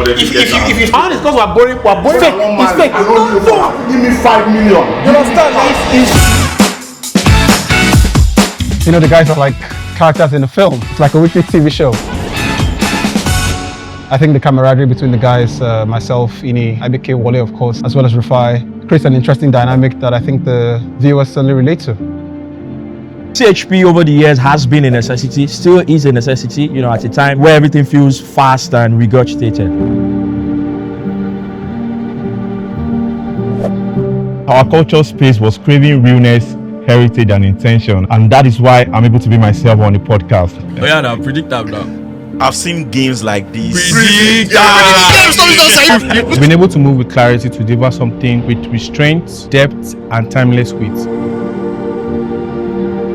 If it's because we're boring. Fake. It's fake. No. Give me 5 million. You understand? You know, the guys are like characters in a film. It's like a weekly TV show. I think the camaraderie between the guys, myself, Ini, IBK, Wale, of course, as well as Rufai, creates an interesting dynamic that I think the viewers certainly relate to. CHP over the years has been a necessity, still is a necessity, you know, at a time where everything feels fast and regurgitated. Our cultural space was craving realness, heritage and intention, and that is why I'm able to be myself on the podcast. Oh yeah, now predict that now. I've seen games like these. We've been able to move with clarity to deliver something with restraint, depth and timeless wit.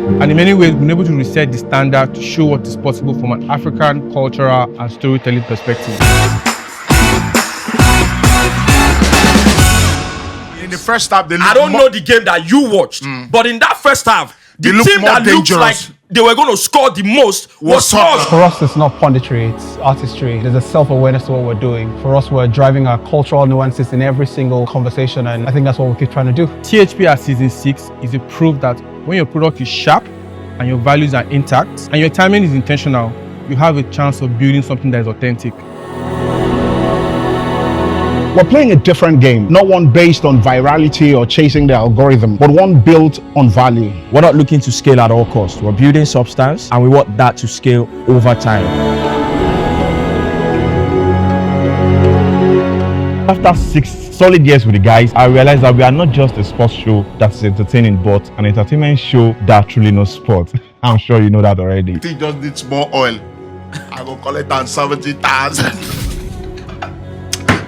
And in many ways, we've been able to reset the standard to show what is possible from an African cultural and storytelling perspective. In the first half, I don't know the game that you watched, but in that first half, the team that looked like they were going to score the most was us. For us, it's not punditry, it's artistry. There's a self-awareness to what we're doing. For us, we're driving our cultural nuances in every single conversation, and I think that's what we keep trying to do. THP at season 6 is a proof that when your product is sharp and your values are intact and your timing is intentional, you have a chance of building something that is authentic. We're playing a different game, not one based on virality or chasing the algorithm, but one built on value. We're not looking to scale at all costs. We're building substance and we want that to scale over time. After 6 solid years with the guys, I realized that we are not just a sports show that's entertaining, but an entertainment show that truly knows sport. I'm sure you know that already. He just needs more oil. I will call it on 70,000.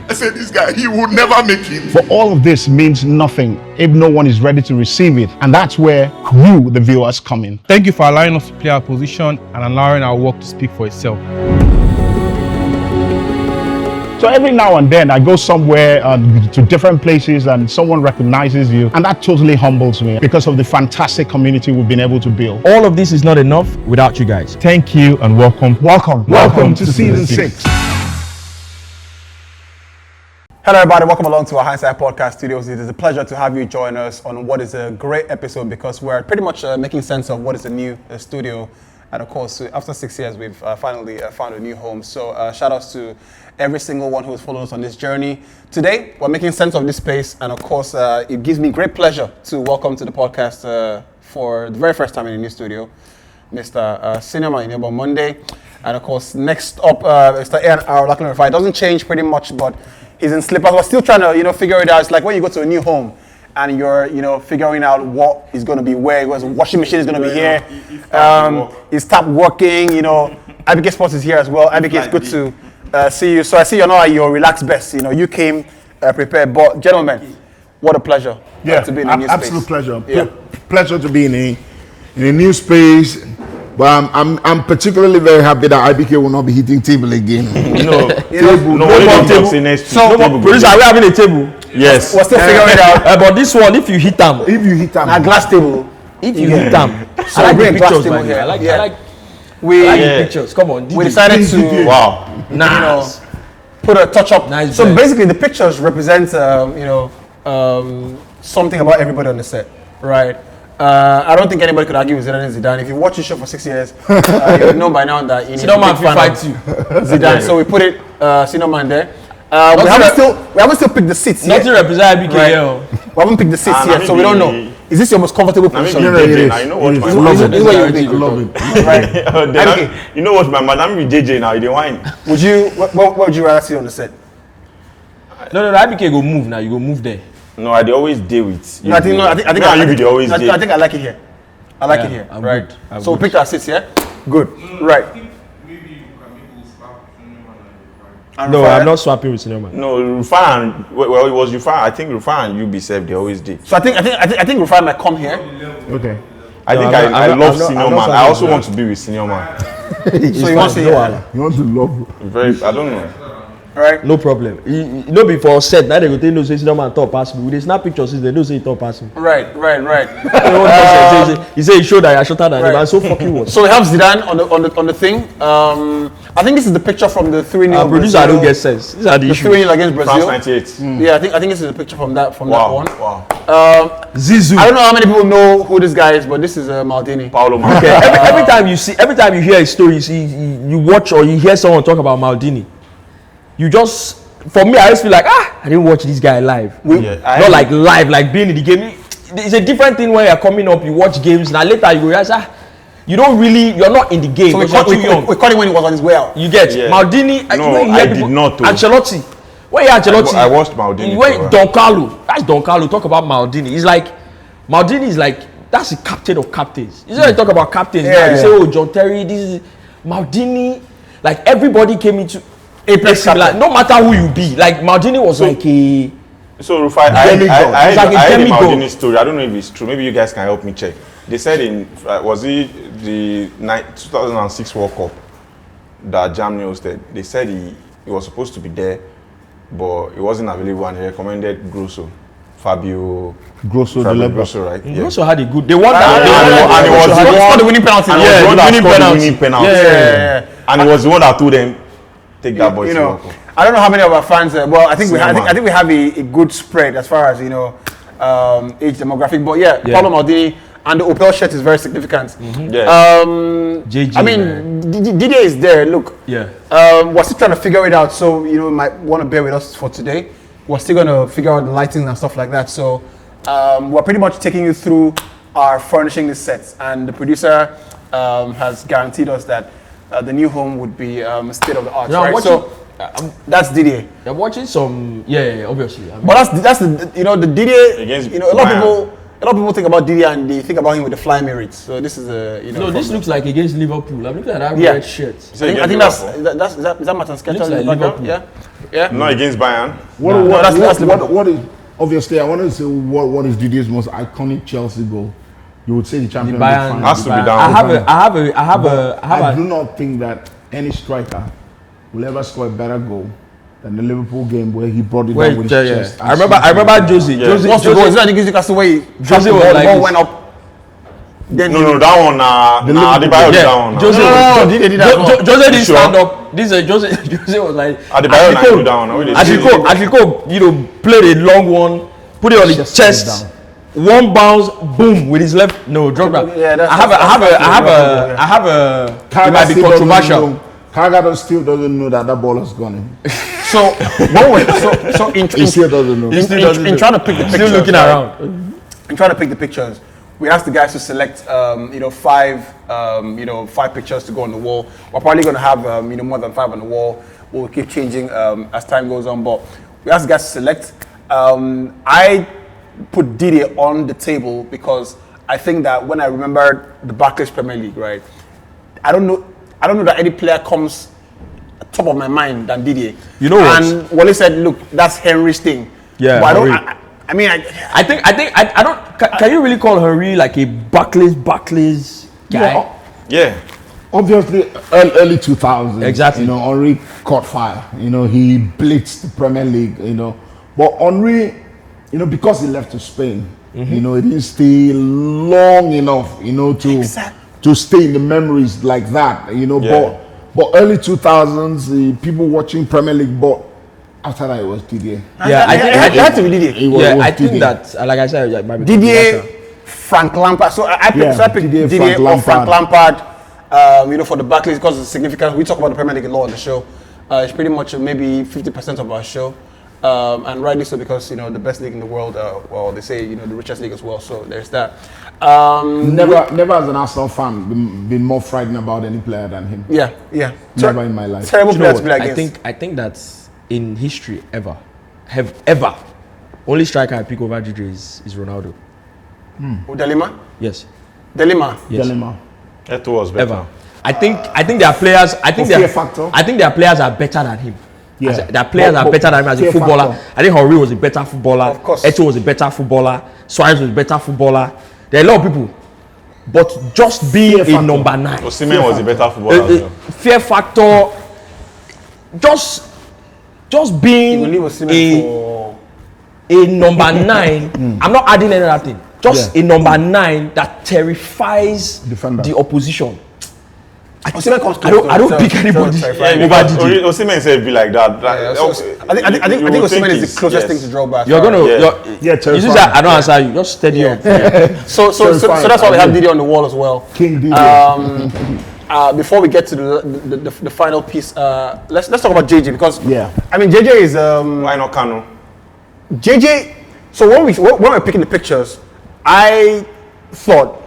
I said, this guy, he would never make it. But all of this means nothing if no one is ready to receive it. And that's where you, the viewers, come in. Thank you for allowing us to play our position and allowing our work to speak for itself. So every now and then I go somewhere to different places and someone recognizes you, and that totally humbles me because of the fantastic community we've been able to build. All of this is not enough without you guys. Thank you and welcome. Welcome to season 6. Hello everybody, welcome along to our Hindsight Podcast Studios. It is a pleasure to have you join us on what is a great episode because we're pretty much making sense of what is a new studio. And of course, after 6 years, we've finally found a new home. So shout outs to every single one who has followed us on this journey. Today, we're making sense of this space. And of course, it gives me great pleasure to welcome to the podcast for the very first time in the new studio, Mr. Cinema Enable Monday. And of course, next up, Mr. Ian Rufai. It doesn't change pretty much, but he's in slippers. We're still trying to, figure it out. It's like when you go to a new home and you're, figuring out what is going to be where. His washing machine is going to be here. His tap working. IBK Sports is here as well. IBK, it's good to see you. So I see you're not at your relaxed best. You came prepared. But gentlemen, what a pleasure to be in a new space. Absolute pleasure. Yeah. Pleasure to be in a new space. But I'm particularly very happy that IBK will not be hitting table again. No table. So, producer, are we having a table? Yes. We're still figuring it out. But this one, if you hit them, a glass table. If you hit them, so I like the pictures here. I like the pictures. Come on. We decided to put a touch up. Nice. So basically, the pictures represent something about everybody on the set, right? I don't think anybody could argue with Zidane. If you watch the show for 6 years, you know by now that you need Zidane fight you. Zidane. So we put it Sinoman there. We haven't still picked the seats yet. Not to represent BTS. Right? We haven't picked the seats yet, so we don't know. Is this your most comfortable position? I know what my man. This is what you think. Love it. Right. You know what my man? I'm with JJ now. You don't whine. What would you rather see on the set? No. IBK go move now. You go move there. No, they always deal with. I think I like it here. I like it here. I'm right. Good. I'm so good. we picked our seats here. Good. Right. No, I'm not swapping with Cinema. No, Rufai and well, it was Rufai. I think Rufai and UB they always did. So I think Rufai might come here. Okay. I love Senior Man. I also want to be with Senior Man. So you want to see You want to love? I don't know. Right. No problem. You know before set, now they go tell you say no man top pass me. We dey snap pictures since they don't say he top pass me. Right. He say he showed that you're shorter than him. I'm so fucking what? So we have Zidane on the thing. I think this is the picture from the 3-0. Producer don't get sense. These are the issues. 3-0 against Brazil. France 98. Yeah, I think this is a picture from that one. Wow. Zizou. I don't know how many people know who this guy is, but this is Maldini. Paulo Maldini. Okay. Every time you hear a story, you watch or you hear someone talk about Maldini, you just, for me, I just feel like I didn't watch this guy live. Not like live, like being in the game. It's a different thing when you're coming up, you watch games. Now later you realize you're not in the game. So we caught him when he was on his way out. You get Maldini. No, I did not. Ancelotti. When you Ancelotti, I watched Maldini. When Don Carlo, that's Don Carlo. Talk about Maldini. It's like Maldini is like that's the captain of captains. You know, you talk about captains. You say, oh, John Terry. This is Maldini. Like everybody came into Apex like, no matter who you be. Like Maldini was like a. So Rufai, I heard the demigod. Maldini story. I don't know if it's true. Maybe you guys can help me check. They said was it the 2006 World Cup that Germany hosted? They said he was supposed to be there, but he wasn't available, and they recommended Fabio Grosso, right? He also had a good. They won And he was the one the winning penalty. And Yeah, the winning penalty. penalty. Yeah. And he was the one that told them take that boy to World Cup. I don't know how many of our fans. I think we have a good spread as far as age demographic. But yeah, Paulo Maldini and the Opel shirt is very significant. JJ, I mean, Didier is there. Look, we're still trying to figure it out. So you might want to bear with us for today. We're still going to figure out the lighting and stuff like that. So we're pretty much taking you through our furnishing the sets, and the producer has guaranteed us that the new home would be state of the art. Right? So that's Didier. I'm watching some. Obviously. But that's the Didier. Against a lot of people think about Didier and they think about him with the flying Emirates. So this is No, this looks like against Liverpool. I'm looking at that red shirt. I think that's Martin Sketcher. Looks like Liverpool. Yeah. Not against Bayern. What is obviously? I wanted to say what is Didier's most iconic Chelsea goal? You would say the champion Bayern has to be down. I do not think that any striker will ever score a better goal than the Liverpool game where he brought it down with his chest. I remember Jose. What's the goal? Is that the Gizzy way? Jose was like ball went up. Then No, that one. Adebayo did that one. Jose didn't stand up. Jose was like Adebayo did that one. Atletico played a long one, put it on his chest. One bounce, boom, with his left. No, drop back. I have a. It might be controversial. Carragher still doesn't know that ball has gone in. So He still doesn't know. in trying to pick the pictures, Still looking around. In trying to pick the pictures, we asked the guys to select, five pictures to go on the wall. We're probably going to have, more than 5 on the wall. We'll keep changing as time goes on. But we asked the guys to select. I put Didier on the table because I think that when I remember the Barclays Premier League, right? I don't know that any player comes top of my mind than Didier. You know what? And Wally said, "Look, that's Henry's thing." Yeah, but I don't. Can you really call Henry like a Barclays guy? Yeah. Obviously, early 2000s. Exactly. Henry caught fire. He blitzed the Premier League. But Henry, because he left to Spain, he didn't stay long enough, to stay in the memories like that. But early 2000s, people watching Premier League, but after that it was Didier. I had to be Didier. I think that, like I said, it might be Didier, Frank Lampard. So I picked Didier or Frank Lampard. For the Barclays because of the significance. We talk about the Premier League a lot on the show. It's pretty much maybe 50% of our show. And rightly so because the best league in the world. They say the richest league as well. So there's that. Never as an Arsenal fan been more frightened about any player than him. Yeah. Never in my life. Terrible player to be against. I think that in history ever, only striker I pick over DJ is Ronaldo. Delima? Yes. Delima. Eto'o was better. Ever. I think their players. I think their players are better than him. Yeah. Their players are better than him as a footballer. Factor. I think Henry was a better footballer. Of course. Eto'o was a better footballer. Suarez was a better footballer. There are a lot of people, but just being a number 9. Osimhen was a better footballer as well. Fear factor. Just just being a number 9. I'm not adding any other thing. Just a number 9 that terrifies the opposition. I don't pick anybody. Osimhen said be like that. I think Osimhen is the closest thing to draw back. You're gonna, you see that I don't answer you. Just steady up. So that's why we have Didi on the wall as well. King Didi. Before we get to the final piece, let's talk about JJ because Yeah. I mean JJ is Why not Kanu? JJ. So when we're picking the pictures, I thought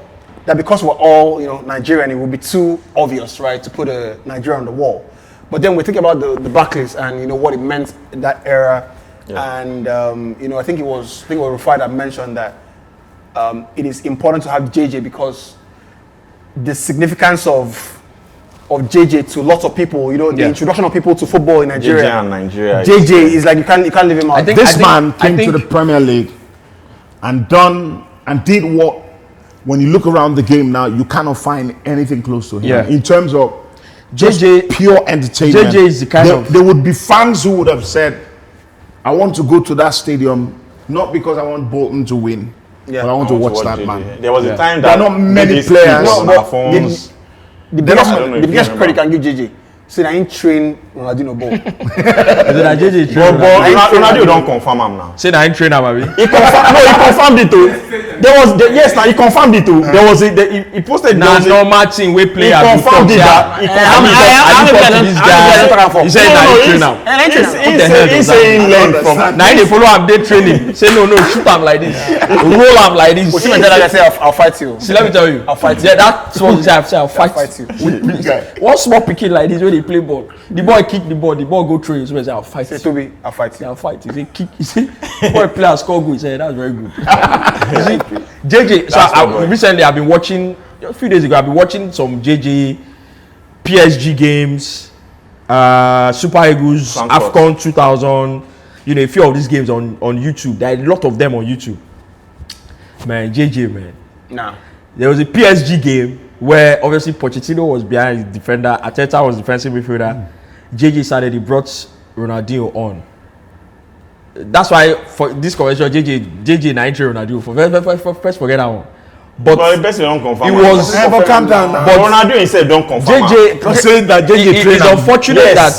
that because we're all Nigerian, it would be too obvious, right, to put a Nigeria on the wall. But then we think about the Barclays and what it meant in that era, and I think it was Rufai that mentioned that it is important to have JJ because the significance of JJ to lots of people, the introduction of people to football in Nigeria. JJ and Nigeria. JJ is like you can't leave him out. This man came to the Premier League and did what, when you look around the game now, you cannot find anything close to him. Yeah. In terms of just JJ, pure entertainment. JJ is the kind there would be fans who would have said, I want to go to that stadium, not because I want Bolton to win, but I want to watch that JJ. man. There was a time There that are not many JJ players. on our phones. The biggest credit can give JJ. So I ain't train Ronaldinho ball. Ronaldo don't confirm him now. Say I ain't train him, abi. He confirmed it too. He confirmed it too. There was he posted normal thing we play. He confirmed it that. He said I ain't train him. He saying learn from. Now they follow up day training. Say no, shoot him like this, roll him like this. I say I'll fight you. See, let me tell you, I'll fight you. Yeah, that's what he said. I'll fight you. One small picking like this when they play ball, the boy kick the ball go through. He says, "I'll fight." Say Toby, I'll fight you. I'll fight. He say kick. He say boy play and score goal. He said that's very good. You see, JJ. So recently I've been watching. A few days ago I've been watching some JJ PSG games, Super Eagles, AFCON 2000. A few of these games on YouTube. There are a lot of them on YouTube. Man, JJ, man. Nah. There was a PSG game where obviously Pochettino was behind the defender, Arteta was defensive midfielder. JJ started, he brought Ronaldinho on. That's why for this conversation, JJ Nigeria Ronaldinho. First forget that one. But the best don't confirm. It was But calm down. But Ronaldo himself don't confirm. JJ saying that JJ it's unfortunate that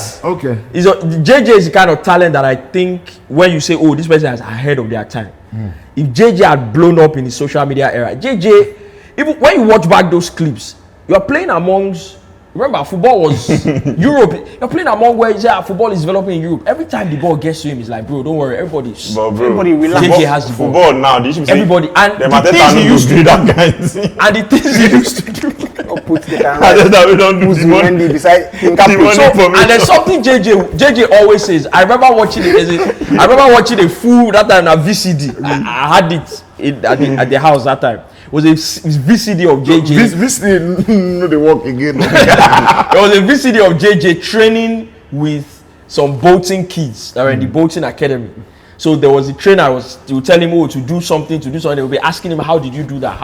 JJ is the kind of talent that I think when you say, oh, this person is ahead of their time. If JJ had blown up in the social media era, JJ, even when you watch back those clips, you are playing amongst. Remember, football was Europe. You're playing among where football is developing in Europe. Every time the ball gets to him, it's like, bro, don't worry, everybody relax. JJ has the ball. Football now, everybody, and the things he used to do, and the things he used to do. Put the we don't do the money beside him. And there's something JJ always says. I remember watching a full that time on VCD. I had it at the house that time. Was a VCD of JJ. VCD, no, they work again. There was a VCD of JJ training with some boating kids that were in the boating academy. So there was a trainer to tell him to do something. They would be asking him, how did you do that?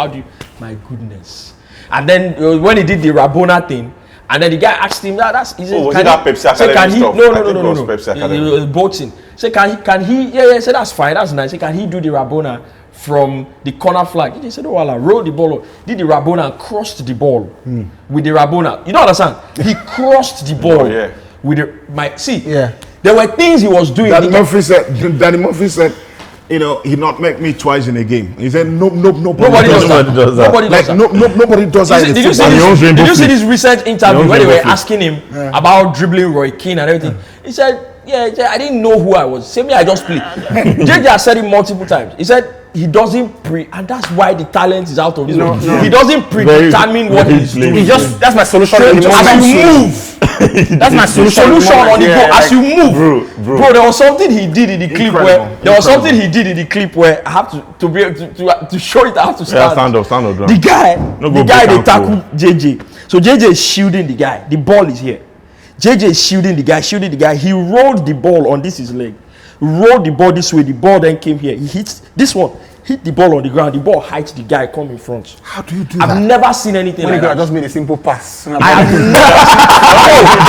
My goodness. And then when he did the Rabona thing, and then the guy asked him that was it that Pepsi Academy stuff? No. Pepsi Academy. It was boating. Say can he? Yeah. Say that's fine. That's nice. Say can he do the Rabona from the corner flag? He said, roll the ball. Did the Rabona and crossed the ball with the Rabona. You don't understand? He crossed the ball with the there were things he was doing. Danny Murphy said, he not make me twice in a game. He said, nobody does that. Nobody does that. Did you see this recent interview where they were asking him about dribbling Roy Keane and everything? He said, I didn't know who I was. Same way I just played. JJ has said it multiple times. He said he doesn't and that's why the talent is out of this world. He doesn't predetermine what he's doing. That's my solution. As you move. That's my solution on the ball. As you move, bro, there was something he did in the clip where I have to be able to show it. I have to stand. Stand up. The guy they tackled JJ. So JJ is shielding the guy. The ball is here. JJ is shielding the guy. He rolled the ball on his leg. Rolled the ball this way. The ball then came here. He hits this one. hit the ball on the ground. The ball hits the guy, come in front. How do you do I've that? never seen anything When like he could have that. just made a simple pass. I have never.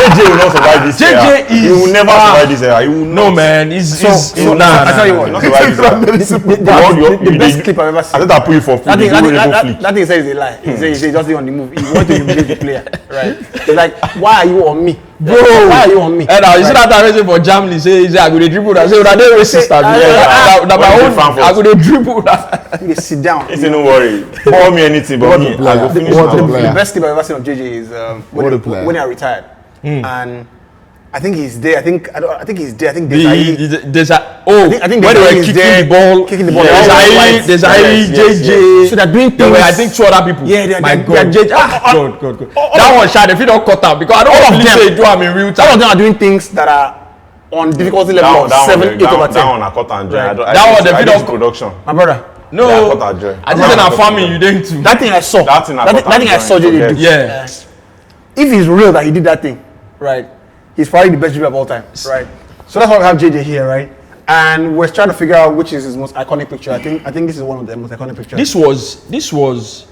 JJ will not survive this JJ era. is- He will never survive this era. He will No not. man, he's So, nah. I tell you He will not what. survive this era. The best clip I've ever I seen. thought I put you for food. That thing, You will never flick. that thing says is a lie. He says just on the move. He wants to humiliate the player, right? He's like, why are you on me, Bro, Why are you on me? And now you see Right. that time for Germany say I go dey dribble that. Say that they racist. That my What own. is the fan for? I go dey dribble that. You sit down. He said, "No worry. Call me anything, but me, I go finish What my a work." player. The best clip I've ever seen of JJ is What a player. when he retired, and I think he's there. I think he's there. I think there's I think when they were kicking the ball. Yes, There's JJ. So they're doing There were, I things. think, 2 other people. Yeah, my they're God. JJ. God. That one shot. If you don't cut out, because I don't really them. say do am in real All of time. them are doing things that are on difficulty level of 7, 8 over 10. That one I cut and joy. Right. That one, the I video- did production. My brother, No, Yeah, I cut out joy. I think na farming you did too. that thing I saw. That thing I that cut thing I and saw joy, JJ do. forget. Yeah. If it's real that he did that thing, right? He's probably the best dribbler of all time, right? So that's why we have JJ here, right? And we're trying to figure out which is his most iconic picture. I think this is one of the most iconic pictures. This was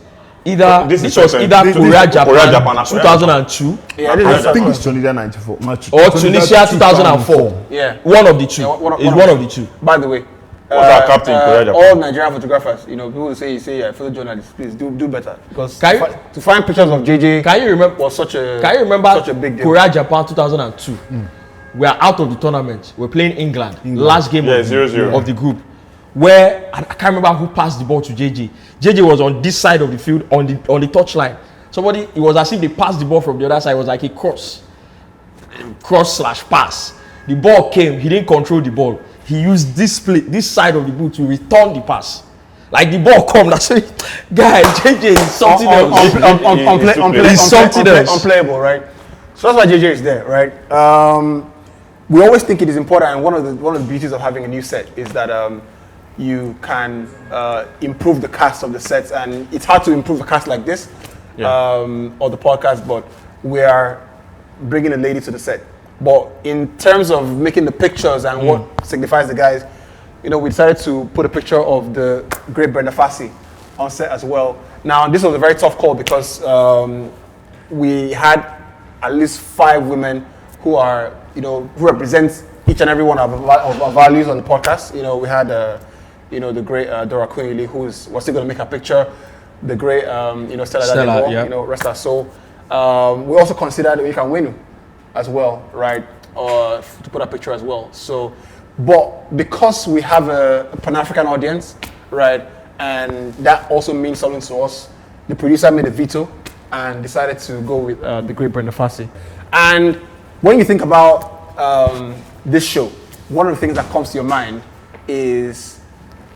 either This this is was Korea, either Korea Japan, Japan 2002 yeah, this I is think it's Tunisia 94. or Tunisia 2004. Yeah. One of the two. Yeah, one It's of the two. By the way, What's our captain, Korea, Japan? all Nigerian photographers, people will say, photojournalists, please do better because Can you- to find pictures of JJ Can you remember? was such a Such a big deal. Korea Japan 2002? We are out of the tournament. We're playing England. Last game Yeah, of, 0-0. of the group. Where I can't remember who passed the ball to JJ. JJ was on this side of the field on the touchline. Somebody, it was as if they passed the ball from the other side. It was like a cross/pass. The ball came. He didn't control the ball. He used this side of the boot to return the pass. Like the ball come, that's it. Guy, JJ is something else. Unplayable, right? So that's why JJ is there, right? We always think it is important, and one of the beauties of having a new set is that you can improve the cast of the sets, and it's hard to improve a cast like this or the podcast, but we are bringing a lady to the set. But in terms of making the pictures and what signifies the guys, we decided to put a picture of the great Brenda Fassie on set as well. Now, this was a very tough call because we had at least 5 women who are, who represent each and every one of our values on the podcast. We had, the great Dora Quinley, was still going to make a picture. The great, Stella Dadebo, yeah. rest her soul. We also considered Ika Wenu as well, right? To put a picture as well. So, but because we have a Pan-African audience, right, and that also means something to us, the producer made a veto and decided to go with the great Brenda Fassie. And when you think about this show, one of the things that comes to your mind is,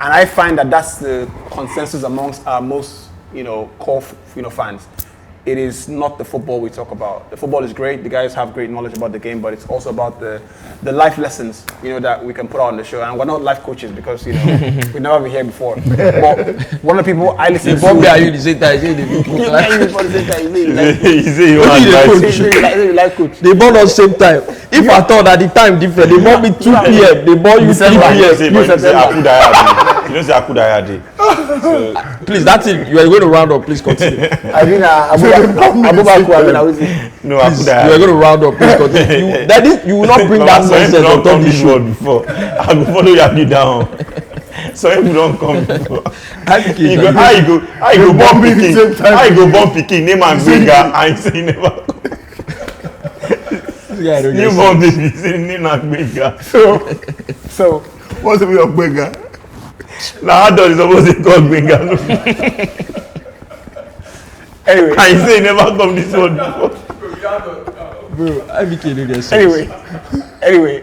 and I find that that's the consensus amongst our most, core, fans. It is not the football we talk about. The football is great. The guys have great knowledge about the game, but it's also about the life lessons, that we can put out on the show. And we're not life coaches because, we've never been here before. But one of the people I listen to. Bombay, are you the same time? Life coach. They born us same time. If I thought at the time different, they born me 2 p.m. They born you 3 You p.m. say Akudayade. Please, that's it. You are going to round up. Please continue. I mean, Abubakar, I was No, You are Akudayade. going to round up. Please continue. You will not bring that nonsense on top of this show. before. I go follow you down. So if you don't come before. How you go born pikin? How you go born pikin? Name and Gbenga and say you never come. You born baby say name and Gbenga. so What's the meaning of Benga? Now how does it supposed to call Gbenga? anyway, And you say you never come this one before. Anyway,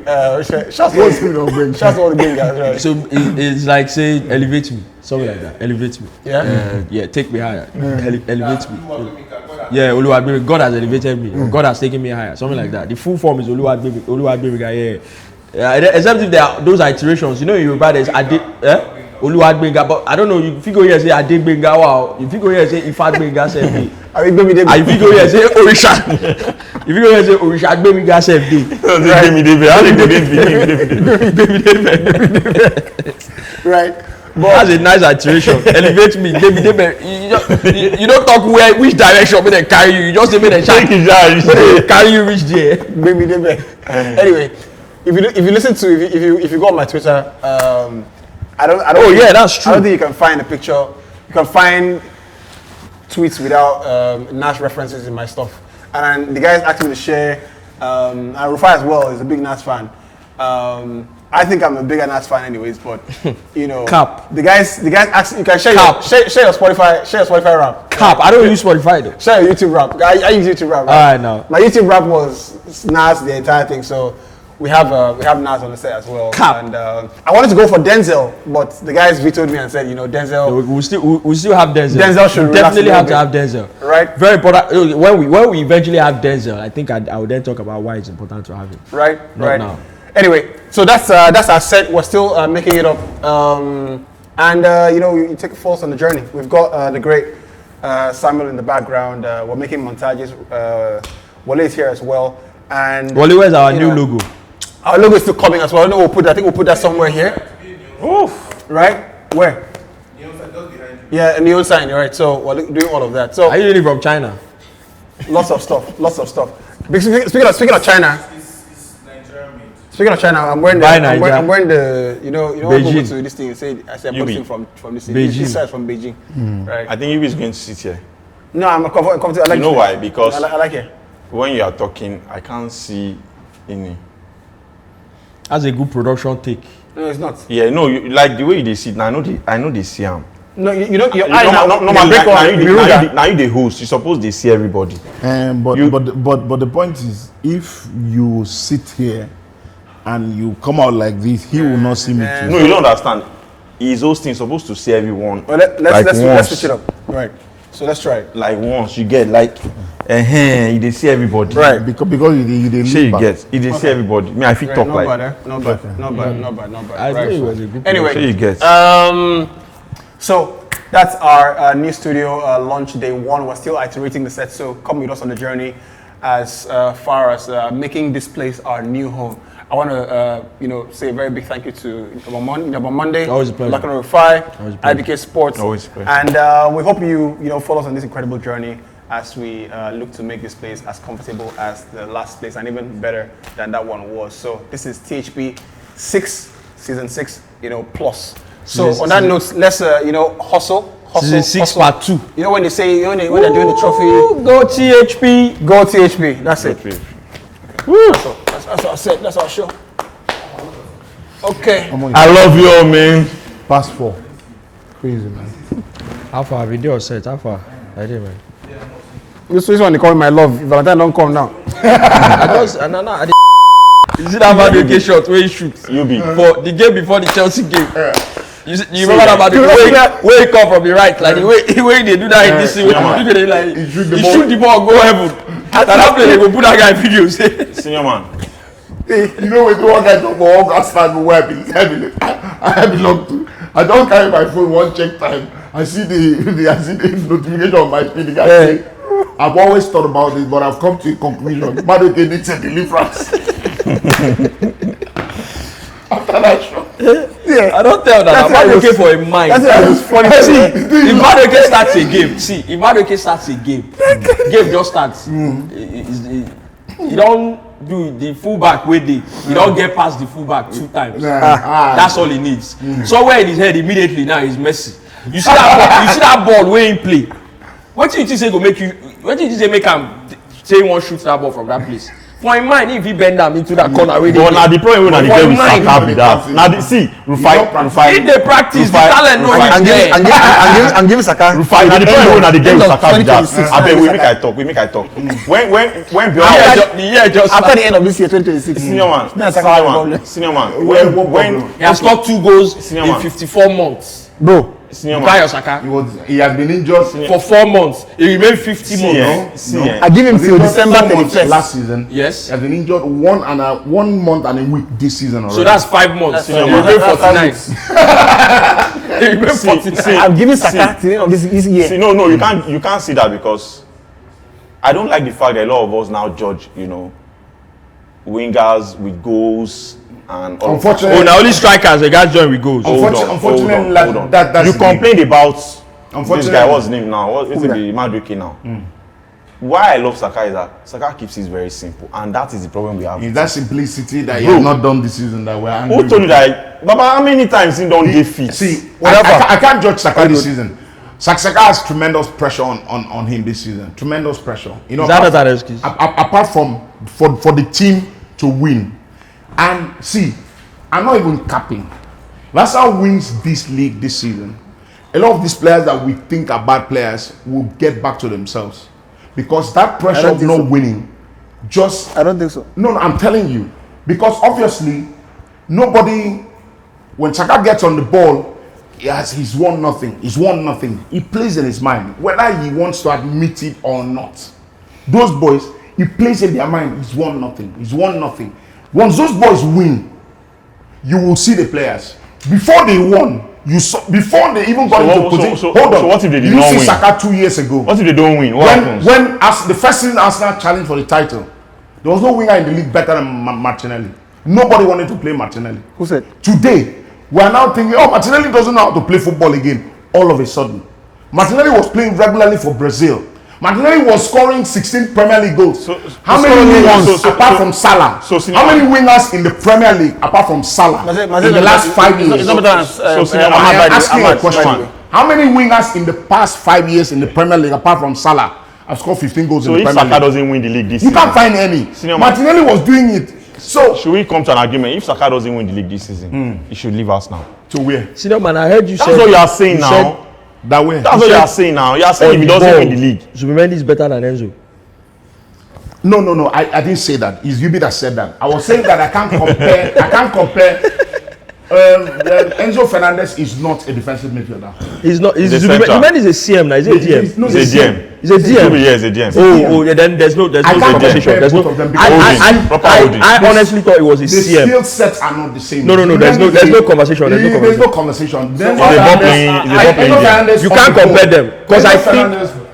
shouts to What's the meaning of Benga? all the big guys, right? So it's like say elevate me, something like that. Elevate me. Yeah? Take me higher. Elevate me. Yeah, Oluwagbemi. God has elevated me. God has taken me higher. Something like that. The full form is Oluwagbemi guy. Yeah. Except if there are those iterations. In Yoruba there's Oluwagbemi. But I don't know. If you go here and say Adegbenga, wow. If you go here and say Ifagbenga, say me. I mean, baby, If you go here and say Orisha. If you go here and say Orisha Gbemiga, say me. How they go dey right? That's a nice iteration. Elevate me. You don't talk which direction may they carry you. You just say may they carry you reach there. Anyway, if you listen to if you go on my Twitter, I don't. Oh yeah, that's true. I don't think you can find a picture. You can find tweets without Nas references in my stuff. And the guys asked me to share. And Rufai as well is a big Nas fan. I think I'm a bigger Nas fan, anyways. But you know, Cap. The guys asked you can share your Spotify rap. Cap. I don't use Spotify though. Share your YouTube rap. I use YouTube rap. Right? Alright, now My YouTube rap was Nas the entire thing. So we have Nas on the set as well. Cap. And I wanted to go for Denzel, but the guys vetoed me and said, you know, Denzel. we still have Denzel. Denzel should definitely have to have Denzel. Right. Very important. When we eventually have Denzel, I think I will then talk about why it's important to have him. Right. Not right. now. Anyway, so that's our set. We're still making it up, and you know, you take a force on the journey. We've got the great Samuel in the background. We're making montages. Wale is here as well, and Wale, where's our new know, logo? Our logo is still coming as well. I don't know. I think we'll put that somewhere here. Oof. Right? Where? Yeah, a neon sign. Right. So we're doing all of that. So Are you really from China? lots of stuff. Speaking of China. Speaking of China, I'm wearing the you know Beijing. to this thing. I said Yubi. boxing from this thing. Beijing. This side from Beijing. Right. I think Yubi is going to sit here. No, I'm comfortable. I like You know why? Because I like it. when you are talking, I can't see any. That's a good production take. No, it's not. Yeah, no, like the way they sit. Now I know they see him. No, you know your You eye know, now. normally, break now on. you the host. You suppose they see everybody. But You- the point is, if you sit here and you come out like this, he will not see me too. No, you don't understand. His hosting supposed to see everyone. Well, let's once. switch it up. Right. So let's try it. Like once you get like, they see everybody. Right. Because you they Sure, you back. get. They see everybody. Me, I feel Right, talk not like. bad, not bad. I Right. think it was a good Anyway, Sure, you get. So that's our new studio launch day one. We're still iterating the set, so come with us on the journey as far as making this place our new home. I want to, say a very big thank you to Inaba Monday, Always a pleasure. Black and Rufai, Always a pleasure. IBK Sports, Always a pleasure. and we hope you follow us on this incredible journey as we look to make this place as comfortable as the last place and even better than that one was. So this is THP 6, season 6, plus. So on that note, let's hustle. Season 6 hustle. part 2. You know when they say when they're doing the trophy, Go THP. go THP. That's it. That's what I said. That's our show. Okay. I love you all, man. Past 4. Crazy, man. How far? Video set. How far? I did, man. This one they call me my love. Valentine don't come now. I did. You see that Madueke shot where he shoots for the game before the Chelsea game. You remember that Madueke where he come from the right, like the way they do that in this way. Look at it, like he shoot the ball, go heaven. And that play they go put that guy in video. Senior man. You know when one guy talk about all stand where I belong to. I don't carry my phone one check time. I see the notification on my screen. The guy say, I've always thought about this, but I've come to a conclusion. Madueke needs a deliverance. After that show. I don't tell that. Madueke for a mind. That's funny. See, if Madueke starts a game, game just starts. You don't do the fullback way day. You don't get past the fullback 2 times. That's all he needs. Somewhere in his head immediately now is Messi. You see that ball way in play. What do you think say go make you? What do you think say make him say he won't shoot that ball from that place? For him mind, if he bend them into that corner already. But now the problem when they get with Saka be that. Now Rufai. If they practice, the talent no is there. I'm giving Saka. Rufai. Now the problem when they get with Saka be that. 2026. I bet we make I talk. When The year just After the end of this year, 2026. Senior man. When he has scored 2 goals Senior in man. 54 months. Bro, Senior Bukayo man. Saka He has been injured for 4 months. He remained 50 months. I give him till December 31st. last season. Yes. He has been injured 1 month and a week this season already. So that's 5 months. He Senior man. remained 49. He remained 49. I'm giving Saka till the end of this year. See, no, you can't see that because I don't like the fact that a lot of us now judge, wingers with goals and Unfortunately, now only strikers the guys join with goals. Unfortunately, hold on. that's You the complained about this Unfortunately- guy. What's his name now? What is it? The Madueke now. Why I love Saka is that Saka keeps it very simple, and that is the problem we have. Is that simplicity that you Bro. have not done this season that we're angry Who told you with? that? Baba, how many times he don't get fit? See, Whatever. I can't judge Saka this season. Saka has tremendous pressure on him this season. Tremendous pressure. You know, Is that not an excuse? apart from for the team to win. And see, I'm not even capping. Arsenal wins this league this season. A lot of these players that we think are bad players will get back to themselves. Because that pressure don't of think not so. winning just I don't think so. no, I'm telling you. Because obviously, nobody, when Saka gets on the ball, he's won nothing. He's won nothing. He plays in his mind, whether he wants to admit it or not. Those boys, he plays in their mind, he's won nothing. He's won nothing. Once those boys win, you will see the players. Before they won, you saw, before they even got into position. Hold on. So what if they did you not see win? Saka 2 years ago. What if they don't win? What happens? When as the first season Arsenal challenged for the title, there was no winger in the league better than Martinelli. Nobody wanted to play Martinelli. Who said? Today, we are now thinking, oh, Martinelli doesn't know how to play football again. All of a sudden, Martinelli was playing regularly for Brazil. Martinelli was scoring 16 Premier League goals. How many wingers apart from Salah? How many wingers in the Premier League apart from Salah in the last 5 years? It's not better than I'm asking a Ahmad, question. by the way. How many wingers in the past 5 years in the Premier League apart from Salah have scored 15 goals So in the if Premier Saka League? doesn't win the league this You season, can't find any. Senior man. Martinelli was doing it. So should we come to an argument? If Saka doesn't win the league this season, he should leave us now. to where? Senior man, I heard you That's say what you are saying now. said That way. That's what you are saying now. You are saying if he doesn't win the league. Zubimendi is better than Enzo. No. I didn't say that. It's Yubi that said that. I was saying that I can't compare. Enzo Fernandez is not a defensive midfielder. He's not. He's a central. Zubimendi is a CM now. He's a DM. No, He's a GM. He's a DM. Yeah, he's a GM. Oh, yeah. Then there's no I can't conversation. compare There's no. both of them because Proper holding. I honestly thought it was a the CM. skill sets are not the same. No. There's no conversation. There's no conversation. Then He's a ball playing- he's a ball playing game. You can't compare them because I think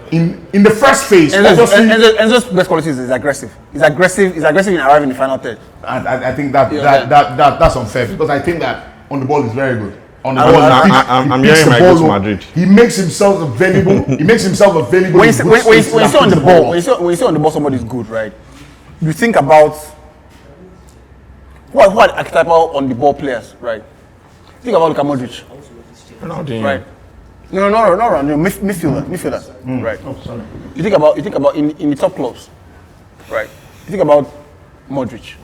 in the first phase, obviously, Enzo's best quality is aggressive. He's aggressive in arriving in the final third. I think that's unfair because I think that on the ball is very good. On the I'm- ball, I'm- he picks- I'm he hearing picks the my go ball to up. Madrid. He makes himself available. He makes himself available. When in you good spaces see and on the picks ball, up. when you see on the ball somebody's good, right? You think about who are archetypal on the ball players, right? Think about Luka Modric, right? No, midfielders, right? You think about in the top clubs, right? You think about Modric,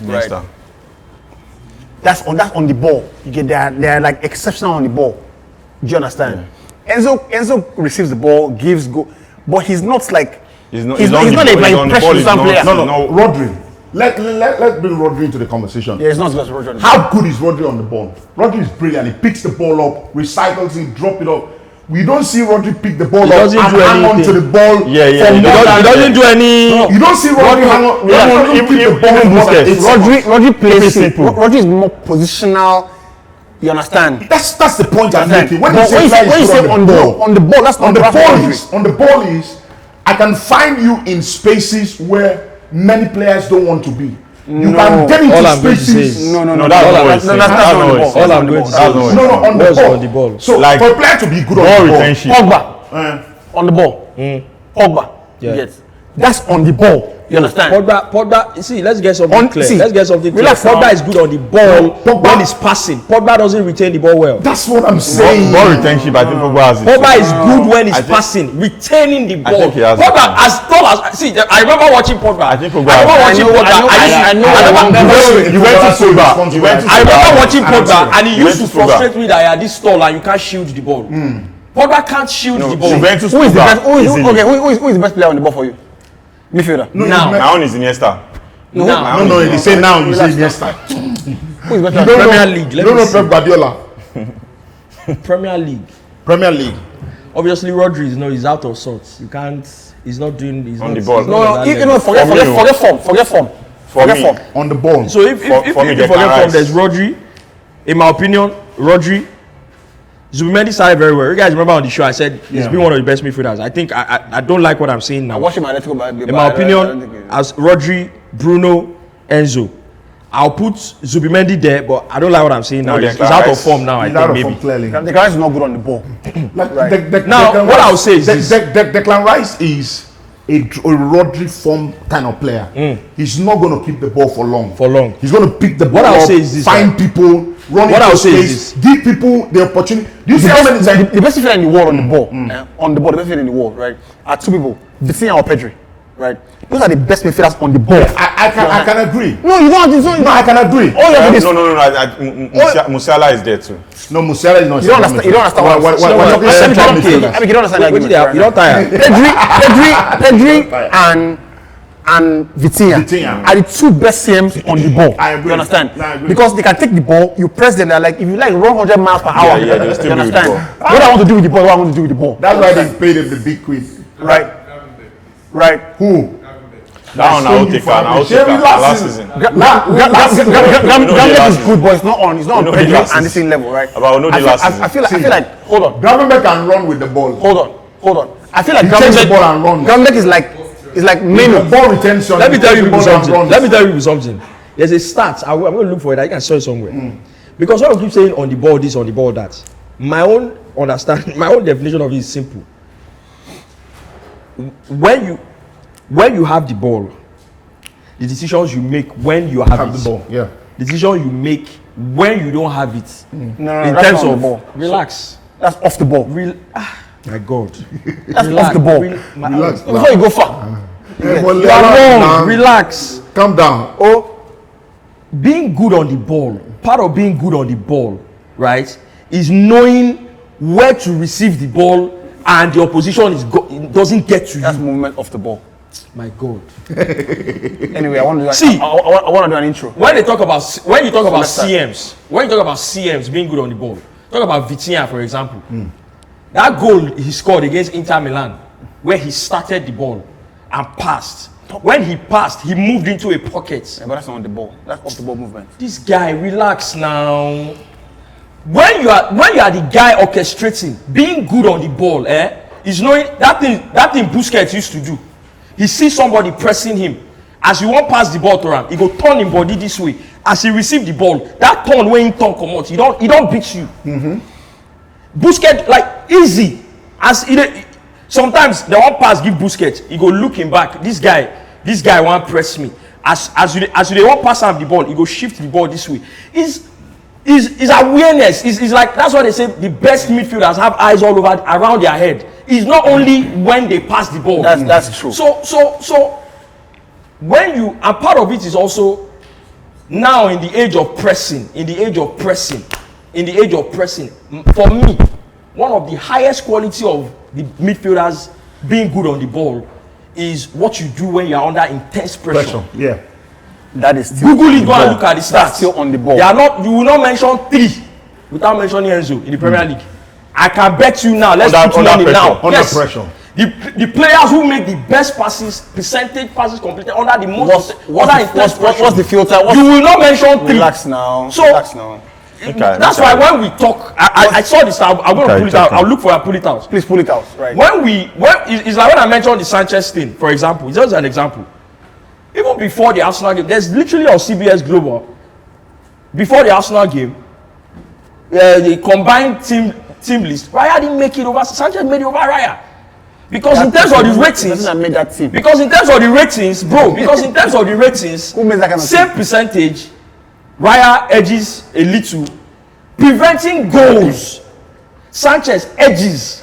right? Iniesta. That's on the ball. You get they're like exceptional on the ball. Do you understand? Enzo receives the ball, gives go, but he's not like He's not a precious player. No, Rodri. Let's bring Rodri into the conversation. Yeah, it's not just Roger. How good is Rodri on the ball? Rodri is brilliant. He picks the ball up, recycles it, drop it up. We don't see Rodri pick the ball He up and doesn't do hang on anything. to the ball. Yeah, for he more than- doesn't do any. You don't see Rodri hang on. Yeah, Rodri even- keep the even ball more than Busquets. 8 seconds. Rodri plays simple. Rodri is more positional. You understand? That's the point I'm Understand? making. When But you say player is good on the ball, that's on not the ball Rodri. is on the ball is I can find you in spaces where many players don't want to be. You can get into All I'm going to say spaces. is- No, that's not that's what not he's saying. on the That's not what ball. he's saying. All I'm going to say That's is what No, on the What's ball. on the ball? So Like- for a player to be good Ball on the ball, retention. Pogba on the ball. Pogba. Yeah. Yes. That's on the ball. You understand? Pogba, see, let's get something clear. Let's get something clear. Relax Pogba now. is good on the ball Pogba- when he's passing. Pogba doesn't retain the ball well. that's what I'm saying. Ball retention, I think Pogba has it. Pogba is good when he's I think- passing, retaining the ball. think he has Pogba, it. as tall as see, I remember watching Pogba. I think Pogba I remember has watching it. Pogba. I know. You went to Pogba. You went to I remember watching And Pogba, and he You used to went to Pogba. frustrate me that I had this stall and you can't shield the ball. Pogba can't shield the ball. Juventus Who is the Pogba, best? Who is easily. the best player on the ball for you? Midfielder. Now, My own is Iniesta. now, No, they say now you say Iniesta. Who is You better? don't Premier know- League, You let don't me know see. Pep Guardiola. Premier League. Premier League. Obviously, Rodri is he's out of sorts. You can't. He's not doing. He's On not, the ball. he's not No, on that level. forget For me, form. Forget me. form. On the ball. So if For you me, forget they from, can rise. there's Rodri. In my opinion, Rodri. Zubimendi started very well. You guys remember on the show I said he's been one of the best midfielders. I think I don't like what I'm seeing now. I watch him at Atletico. In my opinion, as Rodri, Bruno, Enzo, I'll put Zubimendi there, but I don't like what I'm saying now. No, He's out of form now. I He's think out of maybe. form, clearly. The guy is not good on the ball. Like, Now, Declan what Rice- I'll say is this. Declan Rice is a Rodri form kind of player. He's not going to keep the ball for long. He's going to pick the ball What I'll up, say is this, find right? people, run What into I'll say space, is give people the opportunity. Do you see how many times? The best defender in the world on the ball, on the ball, the best defender in the world, right? Are two people, Vitinha or Pedri, right? Those are the best midfielders on the ball. I can agree. No, you don't. You don't. No, I can agree. All you have to do is Musiala is there too. No, Musiala is not. You don't understand. You don't understand what I'm saying. I mean, you don't understand the argument. You don't tire. Pedri, and Vitinha are the two best CMs on the ball. I agree. You understand? I agree. Because they can take the ball, you press them, they're like, if you like run 100 miles per hour, yeah, they'll still you be with understand? the What I want to do with the ball, what I want to do with the ball. That's why they paid him the big quid. Right. Right. Who? That one I will take last season. Gambit is good, but it's not on know the Pedri last and this same level, right? About no the last season. I feel like, hold on. Government can run with the ball. Hold on. I feel like He takes the ball and runs. Gambit is like The ball retention. Let me he tell takes you the ball and something. runs. Let me tell you something. There's a stat. I'm going to look for it. I can show it somewhere. Because when I keep saying on the ball this, on the ball that, my own understanding, my own definition of it is simple. When you have the ball, the decisions you make when you have the ball. Yeah. the decision you make when you don't have it. no, In that's terms not on of the ball. relax. That's off the ball. My God. That's off the ball. Relax. Before you go far. You are wrong. Relax. Calm down. Being good on the ball, part of being good on the ball, right, is knowing where to receive the ball and the opposition doesn't get to That's you. movement off the ball. My God. Anyway, I want to do See, I want to do an intro. when you talk about let's start. CMs being good on the ball, talk about Vitinha, for example. That goal he scored against Inter Milan, where he started the ball and passed. When he passed, he moved into a pocket. Yeah, but that's not on the ball. That's off the ball movement. This guy, relax now. When you are the guy orchestrating, being good on the ball, is knowing that thing Busquets used to do. He sees somebody pressing him. As you won't pass the ball to him, he go turn him body this way. As he receive the ball, that turn when he turn come out, he don't beat you. Busquets, like, easy. Sometimes the one pass give Busquets, he go look him back. This guy won't press me. As you won't pass him the ball, he go shift the ball this way. Is awareness. Is like, that's why they say the best midfielders have eyes all over around their head. It's not only when they pass the ball. That's true. So when you, and part of it is also now in the age of pressing, for me, one of the highest quality of the midfielders being good on the ball is what you do when you are under intense pressure. Yeah. That is still Google on it, the go and ball. look at the stats. That's still on the ball. They are not, you will not mention 3 without mentioning Enzo in the Premier League. I can bet you now, let's put money now. Under pressure. The players who make the best passes, percentage passes completed under the most What's the filter? you will not mention 3. Relax now. So- Relax now. That's why when we talk, I saw this. I'm going to pull it out. I'll look for it. Pull it out. Please pull it out. Right. It's like when I mentioned the Sanchez thing, for example. It's just an example. Even before the Arsenal game, there's literally on CBS Global. Before the Arsenal game, the combined team list, Raya didn't make it over. Sanchez made it over Raya. Because in terms of the ratings, made that team. because in terms of the ratings, bro, Who made that kind of same team? percentage, Raya edges a little, preventing goals. Sanchez edges.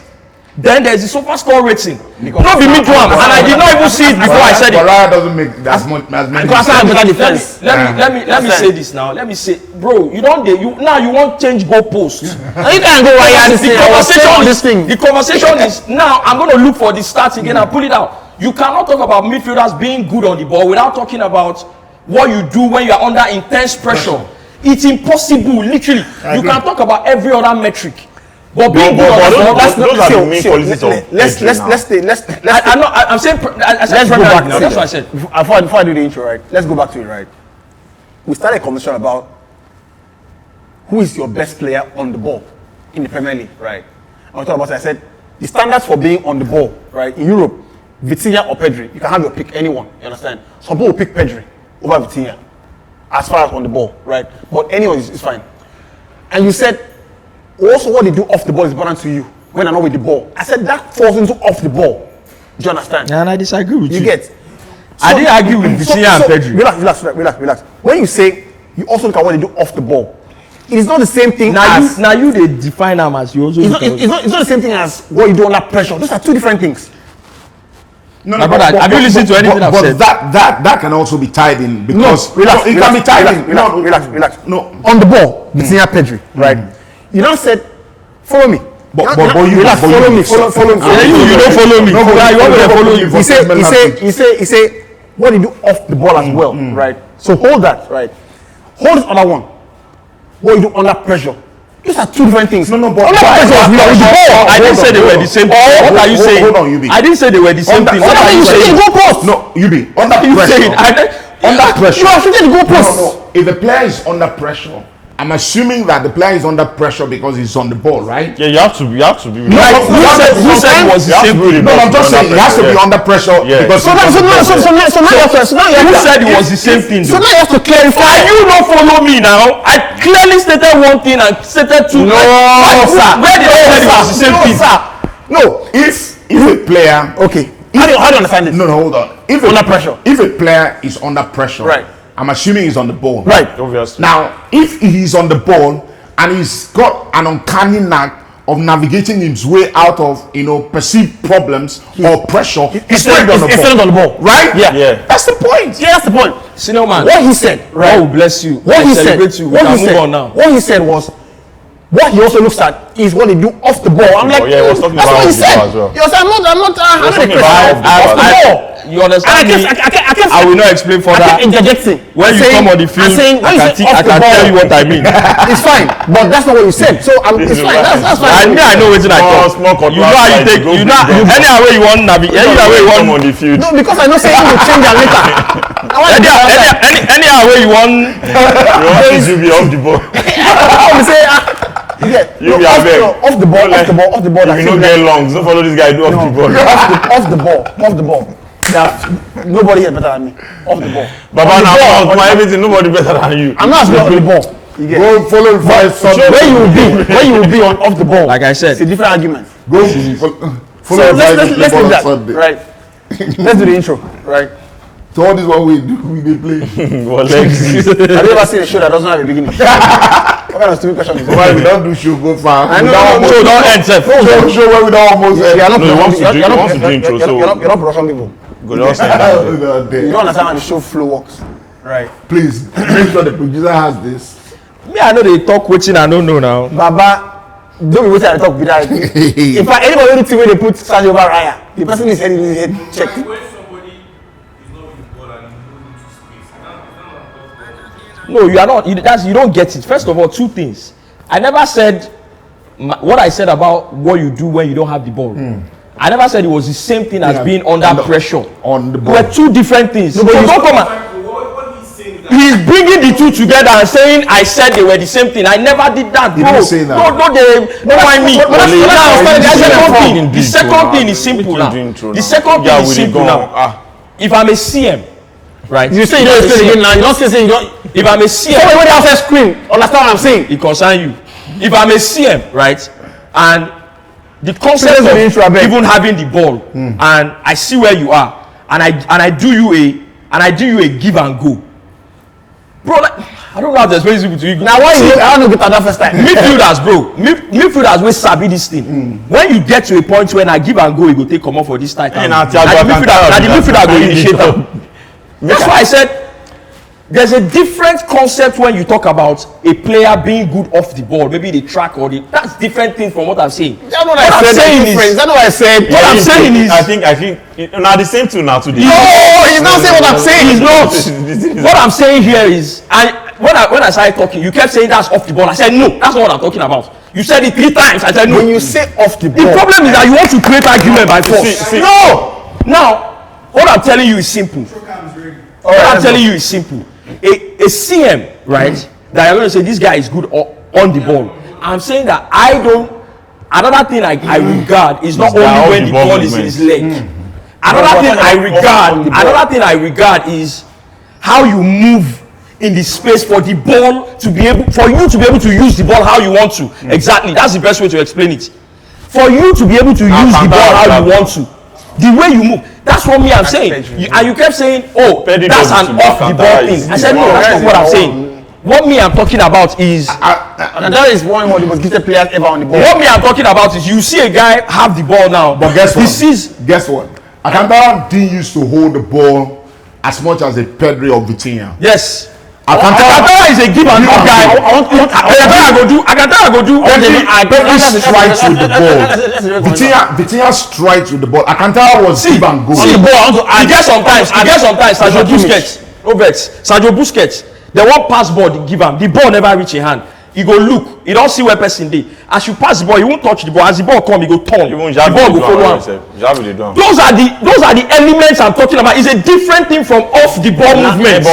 Then there's the super score rating. Not be me do am, and I did not even see it before I said it. Raya doesn't make as many. Because I have better defense. Let me say this now. Let me say, bro, you want change goalposts. You can't go Raya this thing. The conversation is now. I'm going to look for the stats again and pull it out. You cannot talk about midfielders being good on the ball without talking about what you do when you are under intense pressure. It's impossible, literally. You can talk about every other metric. But being good on the ball, those are the main qualities of I'm saying, Let's go back. that's what I said. Before I do the intro, right? Let's go back to it, right? We started a conversation about who is your best player on the ball in the Premier League, right? And we talked about it. I said the standards for being on the ball, right? In Europe, Vitinha or Pedri, you can have your pick, anyone. You understand? Some people will pick Pedri over Vitinha. as far as on the ball, right? But anyways, it's fine. And you said also what they do off the ball is important to you when I'm not with the ball. I said that falls into off the ball. Do you understand? And I disagree with you. You get. I didn't argue with Vitinha and Pedri. Relax. When you say you also look at what they do off the ball, it is not the same thing as. Now you they define them as you also. It's not the same thing as what you do under pressure. Those are two different things. No, My brother, have you listened to anything I've said? But that can also be tied in because Relax. it can be tied in. Relax. No. On the ball, Vitinha Pedri, right? You now said, follow me. But you relax, follow me. You don't follow me. No, Why you want me to follow you? He say, what do you do off the ball as well, right? So hold that, right? Hold this other one. What you do under pressure. These are two different things. No, but under pressure is with the ball. I didn't say they were the same thing. What are you saying? Hold on, Yubi. I didn't say they were the same thing. What are you saying? No, Yubi. Under pressure. Under pressure. You are shooting the goalpost. No. If the player is under pressure, I'm assuming that the player is under pressure because he's on the ball, right? Yeah, you have to be. Who said it was the same thing? No, I'm just saying it has to be under pressure because. So now you Who said it was the same thing? So now you have to clarify. Why you don't follow me now? I clearly stated one thing and stated two. No, sir. Where did I say it was the same thing? No, if a player. Okay. How do you understand this? No, hold on. If Under pressure. If a player is under pressure, Right. I'm assuming he's on the ball. Right. Obviously. Now, if he's on the ball and he's got an uncanny knack of navigating his way out of, perceived problems or pressure, he's still on the ball. Right? Yeah. That's the point. Yeah, that's the point. Senior man. What he said, right? Oh, bless you. What he said. We can move on now. What he said was, what he also looks at is what they do off the ball. I'm like, yeah, he was talking that's about what he off the said. ball as well. He was, I'm not talking the about off the ball. You understand me? I will not explain further. I keep interjecting. When you come on the field, I can tell you what I mean. It's fine, but that's not what you said. So it's fine. That's fine. I know it's like Small you know how you take. You know any way you want navigate. Any way you want on the field. No, because I know saying you will change that later. Any way you want. You want to be off the ball. Off the ball. If you don't get lungs, don't follow this guy. Do off the ball. Off the ball. Nobody is better than me. Off the ball. Baba, now for everything, nobody better than you. I'm not on the ball. You get Go follow where you will be on off the ball. Like I said, it's a different argument. Go follow So let's do that, Sunday. right? Let's do the intro, right? So all this one we do, we play. Well, legs. Have you ever seen a show that doesn't have a beginning? What kind of stupid question is that? Why we don't do show go far? I know, show don't end, sir. Show where we don't almost end. You're not No, he wants to do intro, so you're not Russian people. good. Just saying that. You don't understand how the show flow works. Right. Please make sure the producer has this. Me, I know they talk waiting. I don't know now. Baba, don't be waiting and talk with that. In fact, anybody who the way they put Sadio over Raya, the person is heading his head checked. No, you are not. You don't get it. First of all, two things. I never said what I said about what you do when you don't have the ball. I never said it was the same thing as being under pressure. On the ball. We're two different things. So don't come and, he's bringing the two together and saying I said they were the same thing. I never did that, bro. didn't say that. Don't mind me. The second thing is simple now. The second thing is simple now. If I'm a CM, right? You say you don't explain again now. You don't say you don't. If I'm a CM, somebody else scream. Understand what I'm saying? it concerns you. If I'm a CM, right, and the concept of even having the ball, and I see where you are, and I do you a give and go, bro. Like, I don't know how to explain this to you. Now why you? I don't know that first time. Midfielders, bro. Midfielders will sabi this thing. When you get to a point when I give and go, you go take come off for this title. And the midfielder go initiate them. That's why I said there's a different concept when you talk about a player being good off the ball, maybe the track or that's different thing from what I'm saying. That's what I said. That's what I said. What I'm saying is, I think now the same thing now today. No, he's not saying what I'm saying. He's not. What I'm saying here is, when I started talking, you kept saying that's off the ball. I said no, that's not what I'm talking about. You said it 3 times. I said no. When you say off the ball, the problem is that you want to create argument by force. No. Now, what I'm telling you is simple. A CM, right? That you're going to say this guy is good on the ball. I'm saying that another thing I regard is not only when the ball is in his leg. Another thing I regard is how you move in the space for the ball to be able, for you to be able to use the ball how you want to. Exactly, that's the best way to explain it. For you to be able to use the ball how you want to, the way you move. That's what me I'm saying. And you kept saying, oh, that's an off the ball thing. I said, no, that's not what I'm saying. What me I'm talking about is, and that is one of the most gifted players ever on the ball. what me I'm talking about is, you see a guy have the ball now, But guess what? Guess what? Alcantara didn't used to hold the ball as much as a Pedri or Vitinha. Yes. Alcantara is a give and go guy. Alcantara go do. Pedri strikes with the ball. Vitinha strikes with the ball. Alcantara was give and go. See, I get sometimes Sergio Busquets, Sergio Busquets, they won't pass ball, they give him. The ball never reach in hand. He go look, he don't see where person dey. As you pass the ball, he won't touch the ball. As the ball come, he go turn. The ball go follow him. Those are the elements I'm talking about. It's a different thing from off the ball movement.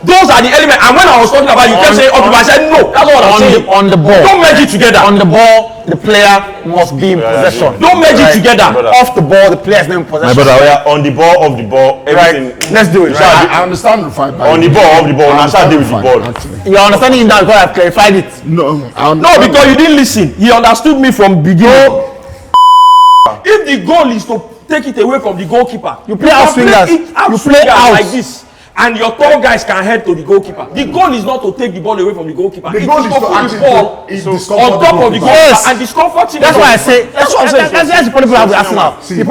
Those are the elements. And when I was talking about, you kept saying off the ball. I said no. That's what I'm saying. On the ball. Don't merge it together. On the ball, the player must be in possession. Don't merge it together. Off the ball, the player is not in possession. My brother, we are on the ball, off the ball, everything. Let's do it. I understand the fight. On the ball, off the ball. Now start with the ball. You're understanding that because I've clarified it. No, because you didn't listen. He understood me from beginning. If the goal is to take it away from the goalkeeper, you play out swingers. You play out like this, and your tall guys can head to the goalkeeper. The goal is not to take the ball away from the goalkeeper. The goal is to put the ball on top of the goalkeeper. Yes. And discomfort him. That's why I say. That's what I'm saying. That's the problem we have with Arsenal. The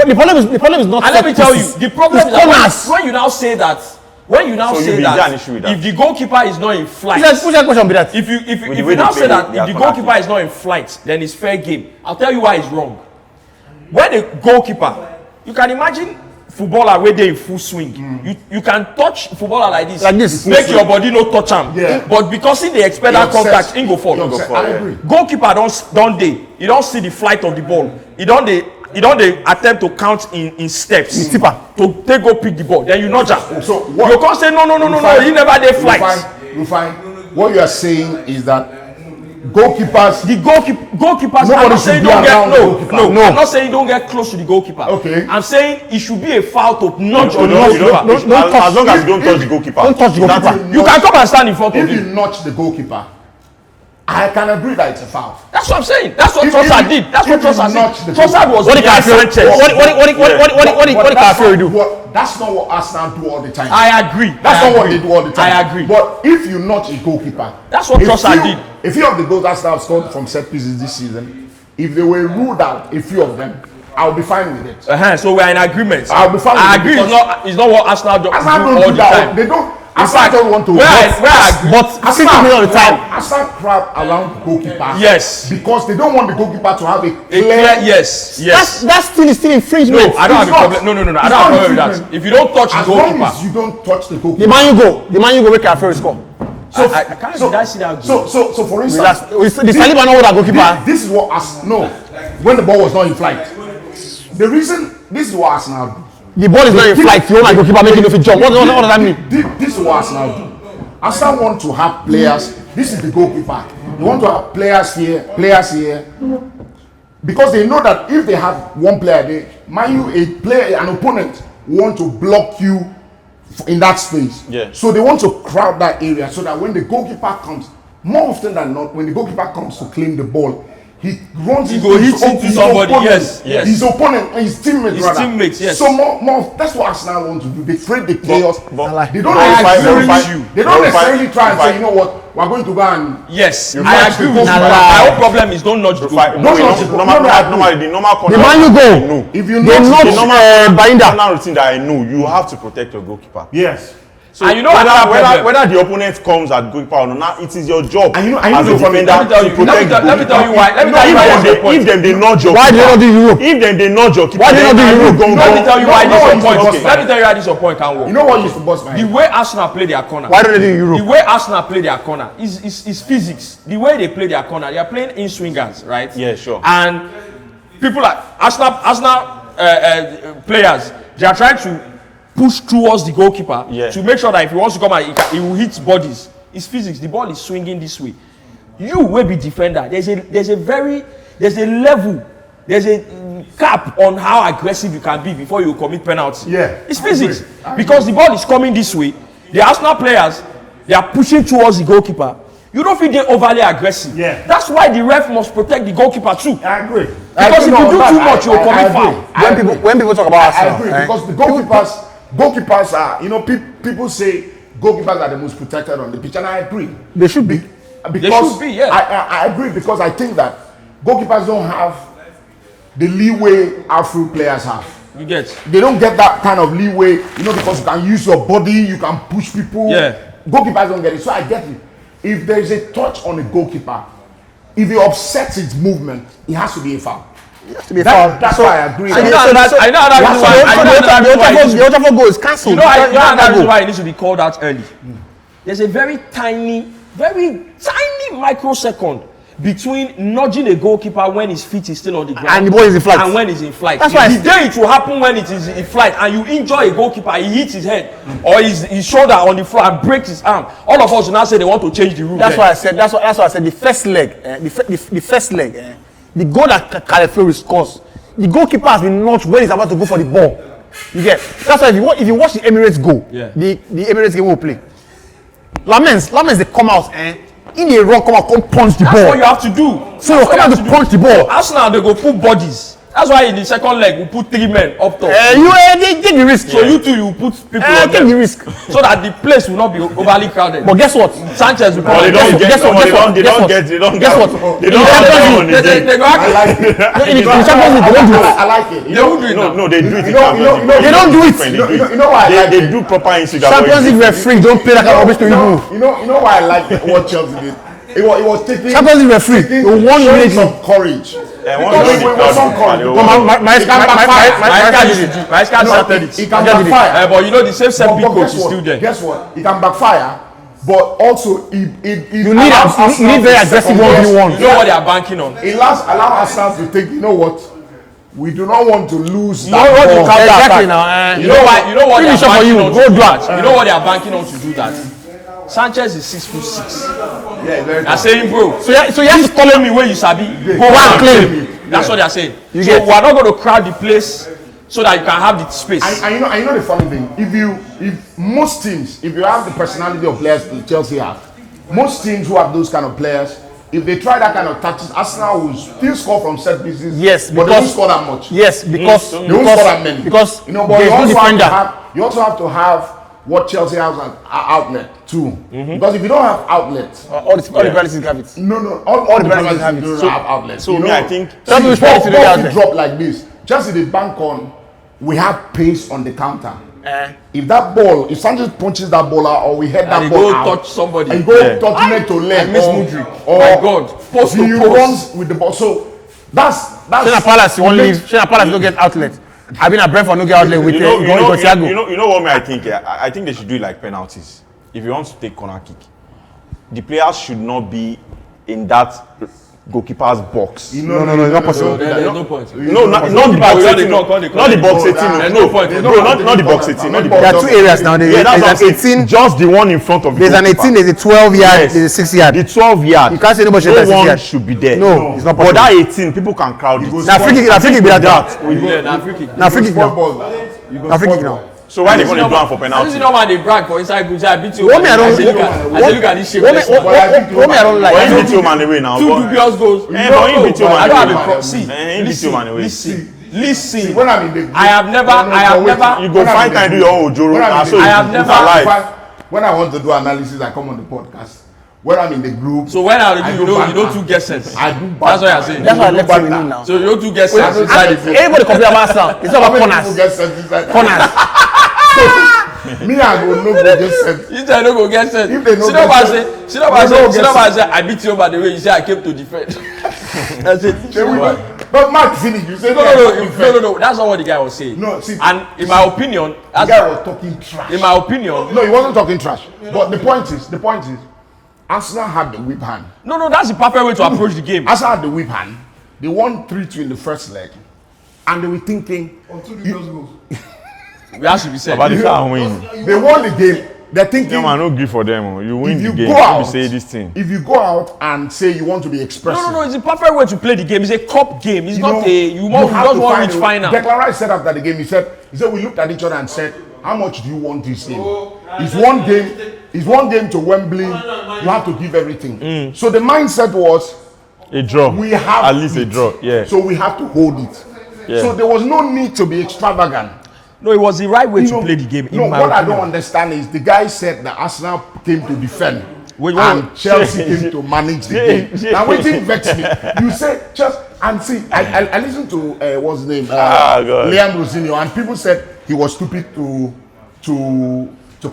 problem is not. And let me tell you, the problem is that when you now say that. When you now say that, if the goalkeeper is not in flight, which question be that? if you now say that if the goalkeeper is not in flight, then it's fair game. I'll tell you why it's wrong. When a goalkeeper, you can imagine footballer where they in full swing. You can touch footballer like this, make your body no touch him. Yeah. But because he they expect that contact, he go fall. I agree. Goalkeeper don't they? He don't see the flight of the ball. He don't they attempt to count in steps to take go pick the ball. Then you nudge him. So what? You can't say no. He never did flight. Refine. What you are saying is that goalkeepers. The goalkeepers. I'm Nobody not should saying be don't get around the goalkeeper. no. I'm not saying you don't get close to the goalkeeper. Okay. I'm saying it should be a foul to nudge No, on the you goalkeeper. don't touch. As long as you don't touch the goalkeeper. Don't touch the goalkeeper. You can come and stand in front of If you him. notch the goalkeeper, I can agree that it's a foul. That's what I'm saying. That's what If Trossard you- did. That's if what you Trossard notch the did. Trossard was What did behind Calafiori Sanchez. What did Calafiori do? That's not what Arsenal do all the time. I agree. That's not what they do all the time. I agree. But if you notch a goalkeeper, That's what Trossard did. A few of the goals Arsenal have scored from set pieces this season, if they were ruled out, a few of them, I'll be fine with it. So we're in agreement. I'll be fine with I it agree. because It's not what Arsenal do Arsenal all don't do the that. time. They don't. In fact, Arsenal don't want to. where I agree. But Arsenal all the time. Arsenal crowd around the goalkeeper. Yes. Because they don't want the goalkeeper to have a Clear, clear. yes. That's still infringement. No, I don't have a not. problem. No. I It's don't not have a problem with infringement. that. If you don't touch the As long goalkeeper, as you don't touch the goalkeeper. The man you go make Calafiori score. I can't see that goal. So for instance, The Saliba know that goalkeeper. this is what no, when the ball was not in flight. The reason this is what Arsenal do. The ball is not in flight. You want goalkeeper making no fit jump. What does that mean? This is what Arsenal do. Arsenal want to have players. This is the goalkeeper. They want to have players here, because they know that if they have one player there, an opponent want to block you in that space. Yeah. So they want to crowd that area so that when the goalkeeper comes, more often than not, when the goalkeeper comes to claim the ball, he runs He go hit into somebody, opponent, yes. his opponent and his teammates. Teammates, yes. So more, that's what Arsenal want to do. They trade the chaos. They don't They don't necessarily try and say, you know what, we're going to go and yes, You I nudge agree the with you. goalkeeper. My whole problem is don't nudge the goalkeeper. Normally, the normal The man you go. if you They nudge nudge Bainda. normal routine that I know, you have to protect your goalkeeper. yes. So And you know another problem. whether the opponent comes at goalkeeper or not, it is your job And you know as a the problem- defender to protect the let me tell you why. Let me tell you why this is your point. If them they nudge your Why keeper, they not do Europe? if them they nudge your keeper, Why they not do then Europe? you Let me tell you why this your point. Okay. Let me tell you why this your point can work. You know what used to bust my The head? way Arsenal play their corner. Why don't they do Europe? The way Arsenal play their corner is physics. The way they play their corner, they are playing in swingers, right? Yeah, sure. And people like Arsenal players, they are trying to push towards the goalkeeper to make sure that if he wants to come out, he will hit bodies. It's physics. The ball is swinging this way. You will be defender. There's a level. There's a cap on how aggressive you can be before you commit penalty. Yeah, It's I physics. agree. Because the ball is coming this way. The Arsenal players, they are pushing towards the goalkeeper. You don't feel they're overly aggressive. Yeah. That's why the ref must protect the goalkeeper too. I agree. Because if you do too much, you'll commit foul. When people talk about I Arsenal, agree because the goalkeepers are, you know, people say goalkeepers are the most protected on the pitch, and I agree. they should be. Because They should be, yeah. I agree because I think that goalkeepers don't have the leeway outfield players have. You get. They don't get that kind of leeway, you know, because you can use your body, you can push people. Yeah. Goalkeepers don't get it. So I get it. If there is a touch on a goalkeeper, if he upsets his movement, it has to be a foul. To be fair, That's why I agree. I know that the Old Trafford goal is cancelled. You know that reason why it needs to be called out early. There's a very tiny microsecond between nudging a goalkeeper when his feet is still on the ground And the ball is in flight. and when he's in flight. That's why the day it will happen when it is in flight and you injure a goalkeeper, he hits his head or his shoulder on the floor and breaks his arm. All of us will now say they want to change the rule. That's why I said. That's why I said the first leg. The first leg. The goal that Calafiori scores. The goalkeeper has been nudged when he's about to go for the ball. You get. That's why if you watch the Emirates goal, the Emirates game will play. Lamens they come out in a run, come out, come punch the ball. That's what you have to do. So come out to punch the ball. Arsenal they go put bodies. That's why in the second leg we put 3 men up top. They take the risk. So you two you put people on take them the risk. so that the place will not be overly crowded. But guess what? Sanchez will They don't get. They don't get. They don't Guess what? They don't get on the day. They go I act- like it. In the Champions League, they don't do it. I like it. they won't do it now. No, they do it. You know, They don't do it. You know why I like They it? do proper incident. Champions League referee don't play that kind of rubbish to you. You know why I like what Chelsea did? It was taking Champions League referee. taking They won showing immediately. some courage. Some Maesca started it. It can backfire. But you know the safe set But coach is still there. Guess what? It can backfire, but also it You need very aggressive 1v1. You know what they are banking on. It allow Arsenal to think, you know what? We do not want to lose You know what that you ball. can Exactly back. now. You know what they are Finish up for banking you. on Go to do back. that. You know what they are banking on to do that. Sanchez is 6'6". Yeah, very They're saying, bro. So you have to Follow me where you sabi. Go and claim. That's what they're saying. So we are not going to crowd the place so that you can have the space. And you know the funny thing, if most teams, if you have the personality of players that Chelsea have, most teams who have those kind of players, if they try that kind of tactics, Arsenal will still score from set pieces. Yes, but they won't score that much. Yes, because They won't score that many. Because you know, but there's no defender. you also have to have what Chelsea has an outlet too. Because if you don't have outlets, All the penalties have it. no, all the penalties penalties have it. don't have outlets. So you me, know, I think Some people ball expect it to be out there. drop like this. Chelsea they bank on. We have pace on the counter. If that ball, if Sanchez punches that ball out, or we head that And ball go out, touch somebody. and go touch leg to leg, I miss or- Mudryk. or My God. Post he to post. runs with the ball. So that's Shana Palace won't leave. Shana Palace don't get outlet. I've been at Brentford no get outlet with Thiago. you know what me I think. I think they should do it like penalties. If you want to take corner kick, the players should not be in that goalkeeper's box. no, it's not possible. There's no point. No, not the box 18. Not the box 18. There's no point. No, not the box 18. Not the There box. are two areas now. Yeah, that's what I'm There's an saying. 18. Just the one in front of the There's an goalkeeper. 18. There's a 12 yard. Yes. There's a 6 yard. The 12 yard. You can't say nobody should No enter 6 one yard. should be there. No, it's not But possible. that 18, people can crowd it. Now free kick. Now free kick be that. Yeah, now free kick. Now free kick now. You go Now free kick spoil now. ball. So why they going to do it for This penalty? is not why they brag for inside good. I beat you. What me I don't- I say, look at this shape. What me I don't like. Why you beat your man away now? Two dubious goals. but you beat your man I don't have away. a pro. See, He beat your man away. listen. When I'm in the group, I have never. You go find time do your own Ojoro. When I'm and in so the- I have it's never- alive. when I want to do analysis, I come on the podcast. When I'm in the group, So when I you do don't banter. two get sense. I do That's what you're saying. That's why I left him in now. So you don't two get sense inside the field. Everybody complain about Arsenal. It's not about corners. Corners. Me, I go no go get sent. You say no go get sense. If they no See get nobody sense, say. See nobody they no say. See get nobody say. I beat you over the way you say I came to defend. That's it. But Mark finish. You say No. That's not what the guy was saying. No, see- And in my opinion, The guy was talking trash. in my opinion, No, he wasn't talking trash. But the point is, Arsenal had the whip hand. no, that's the perfect way to approach the game. Arsenal had the whip hand. They won 3-2 in the first leg, and they were thinking We have to be said. But the car win. they won the game. They're thinking Yeah, man, no good for them. Oh. You win if the you game. go Don't out, be say this thing. if you go out and say you want to be expressive, No, it's the perfect way to play the game. It's a cup game. It's you not know, you have just to want find to reach a- final. Declan Rice said after the game, he said we looked at each other and said, how much do you want this game? It's one game. it's one game to Wembley. You have to give everything. So the mindset was a draw. we have at least a draw. Yeah. So we have to hold it. Yeah. So there was no need to be extravagant. No, it was the right way to play the game. No, what I don't understand is the guy said that Arsenal came to defend. Wait, and Chelsea came to manage the game. Now, waiting vex me. You say Chelsea, and see, I listened to what's his name, Liam Rosinio, and people said he was stupid to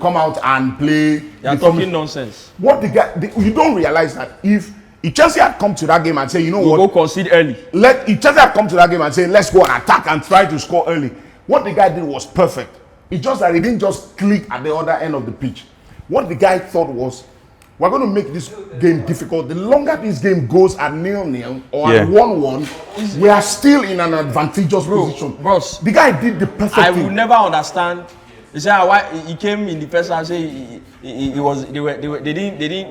come out and play. You're talking nonsense. What the guy, you don't realize that if Chelsea had come to that game and say, you know we'll what, go concede early. if Chelsea had come to that game and say, let's go and attack and try to score early, what the guy did was perfect. It's just that he didn't just click at the other end of the pitch. What the guy thought was, we're going to make this game difficult. The longer this game goes at 0-0 or at 1-1, we are still in an advantageous position. Bros, the guy did the perfect thing. I will never understand. You say why he came in the first half. Say they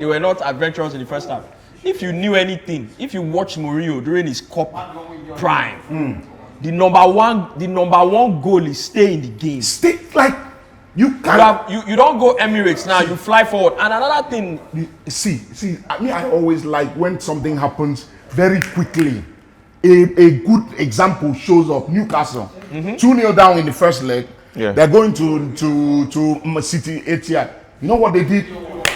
were not adventurous in the first half. If you knew anything, if you watched Mourinho during his cup prime, the number one goal is stay in the game. Stay like. You don't go Emirates now. You fly forward. And another thing, see. I always like when something happens very quickly. A good example shows up. Newcastle 2-0 down in the first leg. Yeah. They're going to City Etihad. You know what they did?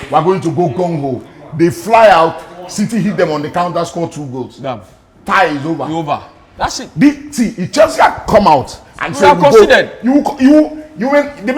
We're going to go gung ho. They fly out. City hit them on the counter, score 2 goals. Damn. Tie is over. That's it. If Chelsea had come out and said, considered. They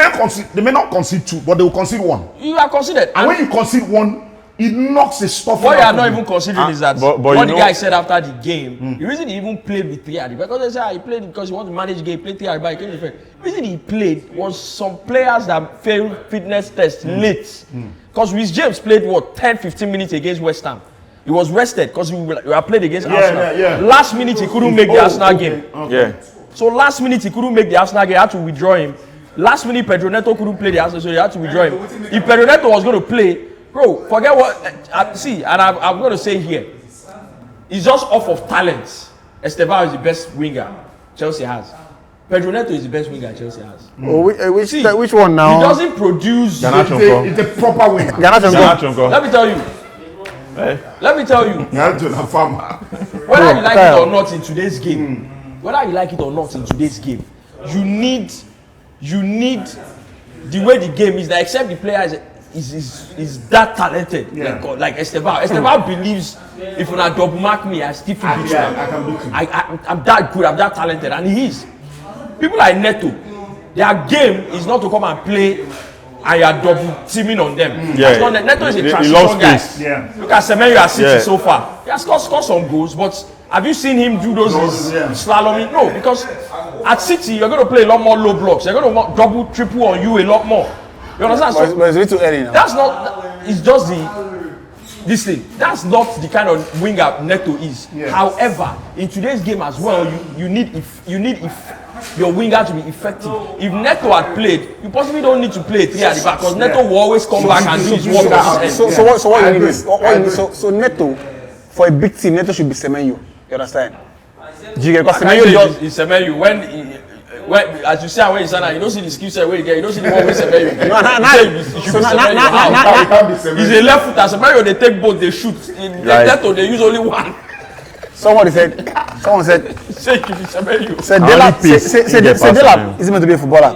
may not concede 2, but they will concede 1. You are considered. And when you concede 1, it knocks the stuff. What you are not even considering is that but what the guy said after the game. The reason he even played with 3 at the back, because they say he played because he wants to manage the game, play 3 at the back, he came defend. The reason he played was some players that failed fitness tests late. Because Reece James played 10-15 minutes against West Ham. He was rested because we were played against Arsenal. Last minute he couldn't make the Arsenal game. So last minute he couldn't make the Arsenal game. He had to withdraw him. Last minute Pedro Neto couldn't play the Arsenal, so he had to withdraw him. If Pedro Neto was going to play, bro, forget what. See, and I'm going to say here, he's just off of talent. Esteban is the best winger Chelsea has. Pedro Neto is the best winger Chelsea has. Which one now? He doesn't produce. It's a proper winger. Let me tell you. Let me tell you. Whether you like it or not in today's game, you need the way the game is. That except the player is that talented. Like Esteban. Esteban believes if you not double mark me, I still feel beat you. I'm that good. I'm that talented, and he is. People like Neto, their game is not to come and play. And you are double teaming on them. Neto is a transition guy. Look at Semenyo at City so far. He has scored some goals, but have you seen him do those slaloming? No, because at City you're going to play a lot more low blocks. They're going to double, triple on you a lot more. You understand? But it's a bit too early now. That's not. It's just this thing. That's not the kind of winger Neto is. However, in today's game as well, you need your winger to be effective. If Neto had played, you possibly don't need to play 3 at the back because Neto will always come back and do his work on his end. So what you need is so Neto, for a big team, Neto should be Semenyo. You understand? Do you get? Because Semenyo is Semenyo when as you say when you sign, you don't see the skill set where you get, you don't see the one with Semenyo. He's a left footer. Semenyo they take both, they shoot. In Neto they use only one. Someone said, Delap is meant to be a footballer.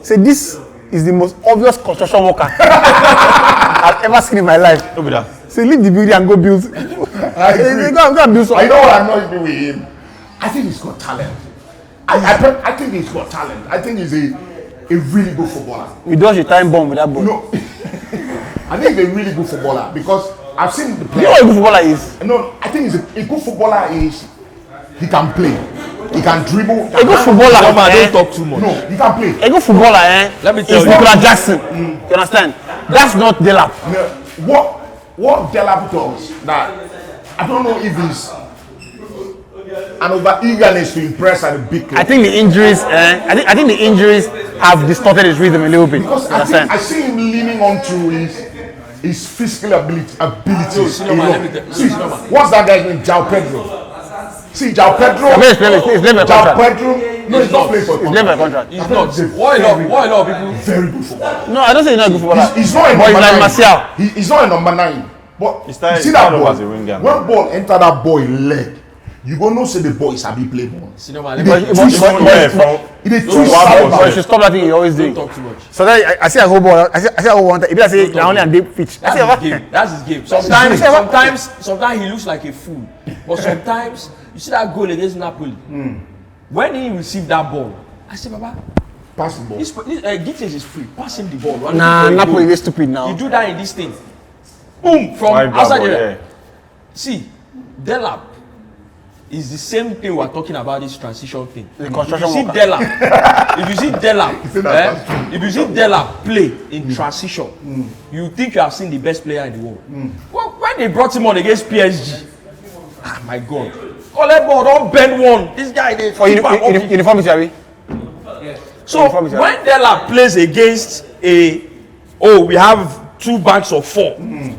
Say this is the most obvious construction worker I've ever seen in my life. Say leave the building and go build. Go and build something. I know what annoys me with him. I think he's got talent. I think he's got talent. I think he's a really good footballer. We dodged a time bomb with that ball. No, I think he's a really good footballer because I've seen the player. You know what a good footballer is? No, I think a good footballer is he can play, he can dribble. A good footballer, don't talk too much. No, he can play. A good footballer, let me tell you. Nicolas Jackson. You understand? That's not Delap. What Delap does that I don't know if it's an over eagerness to impress at the big club. I think the injuries. I think the injuries have distorted his rhythm a little bit. Because I see him leaning onto his physical abilities. See, what's that guy's name? João Pedro. See, João Pedro. No, he's not playing for He's playing for a contract. He's not. Why a lot of people? Very good footballer. No, I don't say he's not a good footballer. He's not a But number he's like 9. Martial. He's not a number 9. But He started- you see he that started ball, as a winger, when man. ball enter that boy leg, you go know say the boy is happy play ball. Cinema, He let dey me- twist But- from- yeah, from- he dey Don't twist walk side on back. But you should stop that thing you always Don't do. talk too much. So then I see a whole ball. I see a whole one. If I say Don't I only talk and deep pitch. I That's say his game. That's his game. Sometimes he looks like a fool. But sometimes you see that goal against Napoli. When he received that ball, I said, Baba, Pass the ball. Gittins is free. Pass him the ball. Why Nah, don't you go Napoli goal? is stupid now. You do that in this thing. Boom from Five outside ball, the yeah. See, Delap is the same thing we're talking about this transition thing. The If construction you see worker. Delap, if you see Delap play in transition, you think you have seen the best player in the world. Well, when they brought him on against PSG, my God, collect ball, don't bend one. This guy they For keep am up. uniformity, Abi. So when Delap plays against we have 2 banks of 4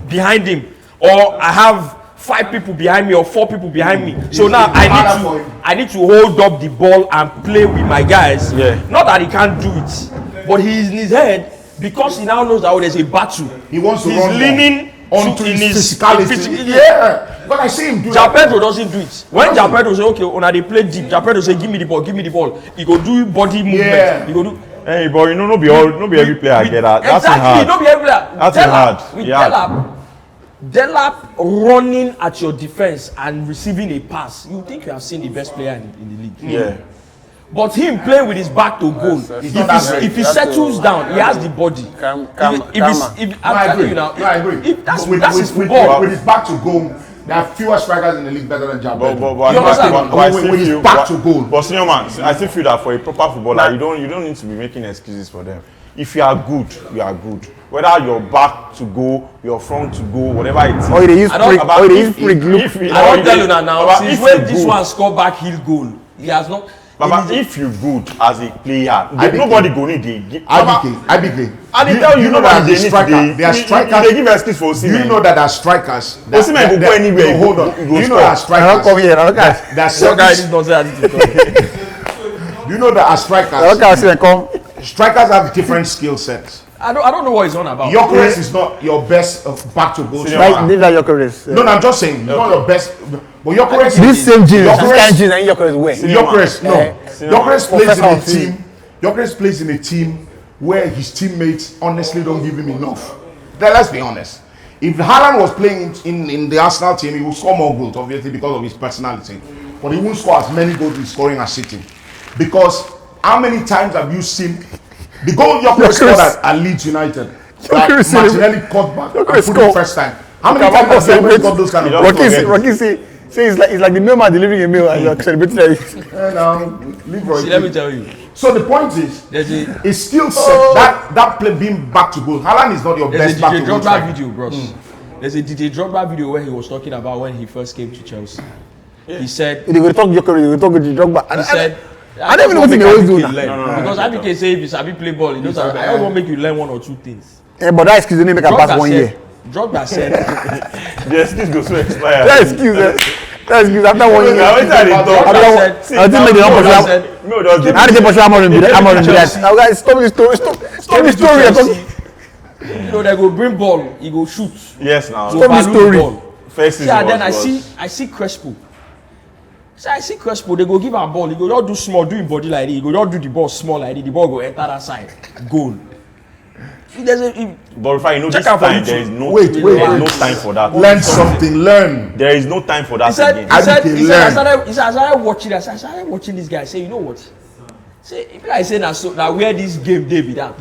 behind him, or I have 5 people behind me or 4 people behind me. So now I need to hold up the ball and play with my guys. Yeah. Not that he can't do it, but he's in his head because he now knows that there's a battle. He wants to He's run leaning onto in his physicality. Yeah. But I see him do Ja that. Pedro doesn't do it. When Ja Pedro say, okay, when they play deep, Ja Pedro say, give me the ball. He go do body movement. Yeah. He go do. Hey, but you know, no be every player get that. That's Exactly, hard. don't be every player. That's Delap, hard. with Yeah. Delap running at your defense and receiving a pass, you think you have seen the best player in the league. Yeah. But him playing with his back to goal, if he settles down, he has the body. I'm telling you now, No, I agree. if that's with his football. With his back to goal, there are fewer strikers in the league better than But Jabez. I You understand? but I still When he's feel- back to goal. But senior man, I still feel that for a proper footballer, you don't need to be making excuses for them. If you are good, you are good. Whether you're back to go, you're front to go, whatever it is. Or they use I don't- freak. about Or they if- use freak if- look. if you- I don't if tell you- you now. Baba, Since if when you this good- one score back heel goal, he has not. Baba, it is- if you good as a player, IBK. nobody go need the IBK. And they tell you know nobody that they the need striker, to they are strikers. they give excuse for Do you Osimhen. know that there are strikers? Osimhen go go anywhere, No, he hold go- on. he go Do you know score. there are I don't strikers? come here. I don't care. There are Some guy certain- did not say that. Do you know there are I don't strikers? care. I see them come. Strikers have different skill sets. I don't know what he's on about. Gyökeres is not your best back to goal Senior Right, striker. these are your careers. No, I'm just saying, he's not your best. But Gyökeres, This same jeans, this Gyökeres- kind of jeans, and your careers wear. Gyökeres, no. Gyökeres plays in Professor a of team. Gyökeres plays in a team where his teammates honestly don't give him enough. Then let's be honest. If Haaland was playing in the Arsenal team, he would score more goals, obviously because of his personality. But he won't score as many goals he's scoring as City. Because how many times have you seen the goal Gyökeres scored at Leeds United? That Gyökeres Martinelli cut back and put the scored. first time. How many Come on, times have you celebrate. got those kind of Don't goals? forget. Rocky say it's like the mailman delivering a mail and you're celebrating like this. Leave Roy See, let me Keane. tell you. So the point is, There's a it's still set that play being back to goal. Haaland is not your There's best a back DJ to goal Drogba striker. video, bros. There's a DJ Drogba video where he was talking about when he first came to Chelsea. He said, They go talk your career, they go talk to Drogba. he said, I don't even know what they always do now. Because IBK say if you sabi play ball, he knows that I don't want to make you learn 1 or 2 things. But that excuse only make a pass 1 year. Drogba said, The excuse goes to expire. That excuse, that excuse after 1 year. Now, when I dey talk, Drogba said, I think maybe they don't Drogba pursue. said, no, just give How did they pursue Amorim be that? Amorim be that? Chelsea. Now guys, stop this story. Stop this story. You're talking- you know, they go bring ball, he go shoot. Yes, now. Go Stop this value the story. ball. First See, season and then I was- see Crespo. See, I see Crespo, they go give am ball, he go just do small, do him body like this, he go just do the ball small like this, the ball go enter that side, goal. There's a, But if I know Check this out for time, YouTube. there is no Wait, there wait, is wait. no time for that. Learn something. Learn. There is no time for that he said, again. he said, IBK he said, I learn. started watching, I started watching this guy. Say, you know what? Say, if I say now, so now where this game day be that.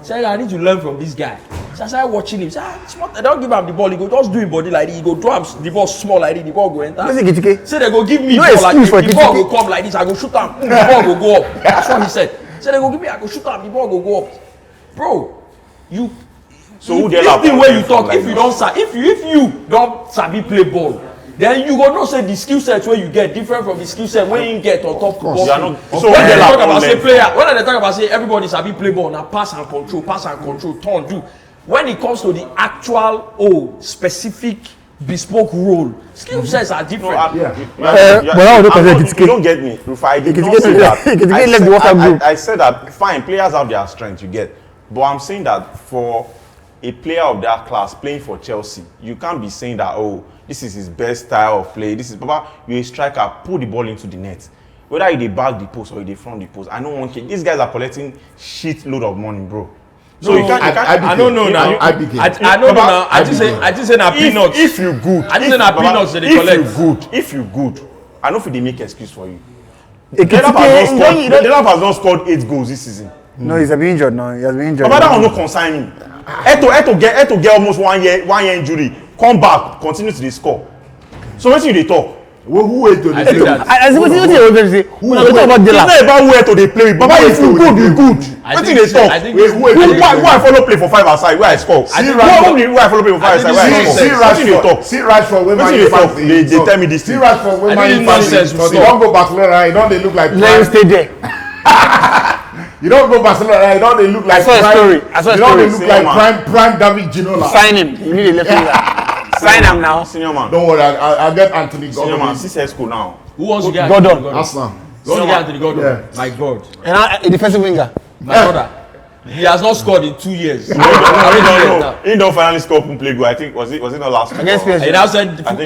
Say, I need to learn from this guy. So I started watching him. Say, smart. I don't give him the ball. He go just do him body like this. He go draw him the ball small like this. The ball go enter. Let's say Kitike. Say they go give me No ball like excuse this. for The ball Kitike. go come like this. I go shoot him. The ball go go up. That's what he said. Say they go give me. I go shoot him. The ball go go up. Bro, you. So who if dey allow the way you from talk, like if you this? don't if you don't sabi play ball, then you go know say the skill set wey you get different from the skill set wey you get on top football. You are not- field. so When who they dey talk allow about say from player, when they talk about say everybody sabi play ball na pass and control, turn, do. When it comes to the actual specific bespoke role. Skill sets are different. You don't get me. If I did not say that, I said that fine, players have their strength, you get. But I'm saying that for a player of that class playing for Chelsea, you can't be saying that, oh, this is his best style of play. This is Baba, you're a striker, pull the ball into the net. Whether they back the post or they front the post, I don't want to. These guys are collecting shit load of money, bro. So no, I don't know now. I don't know now. I just say na peanuts. If you good, I just say na peanuts they collect. If you good, I know if they make excuse for you. The Delap has not scored 8 goals this season. No, he's been injured now. He has been injured. But that one no concern me. Had to get almost one year injury. Come back, continue to the score. So what you they talk? Who wait to I see what you say. Who talk about Delap? It's not about where to they play. Baba, if you good, you good. What you they talk? Why I follow play for 5 aside? Where I score? Why I follow play for 5 aside? Where I score? See Rashford when they tell me this thing. See Rashford when Man United. You don't go Barcelona. You don't they look like. Let him stay there. You don't go Barcelona. You don't they look like. I saw a story. You don't they look like prime David Ginola. Sign him. You need a left winger. Sign him now. Senior man. Don't worry, I'll get Anthony Gordon. Senior man, CSGO now. Who wants to get Gordon? Arsenal. Who wants to get Anthony Gordon? Yeah. My God. And a defensive winger. My brother. He has not scored in 2 years. He don't finally score open play goal. I think was it not last week? Against PSG. He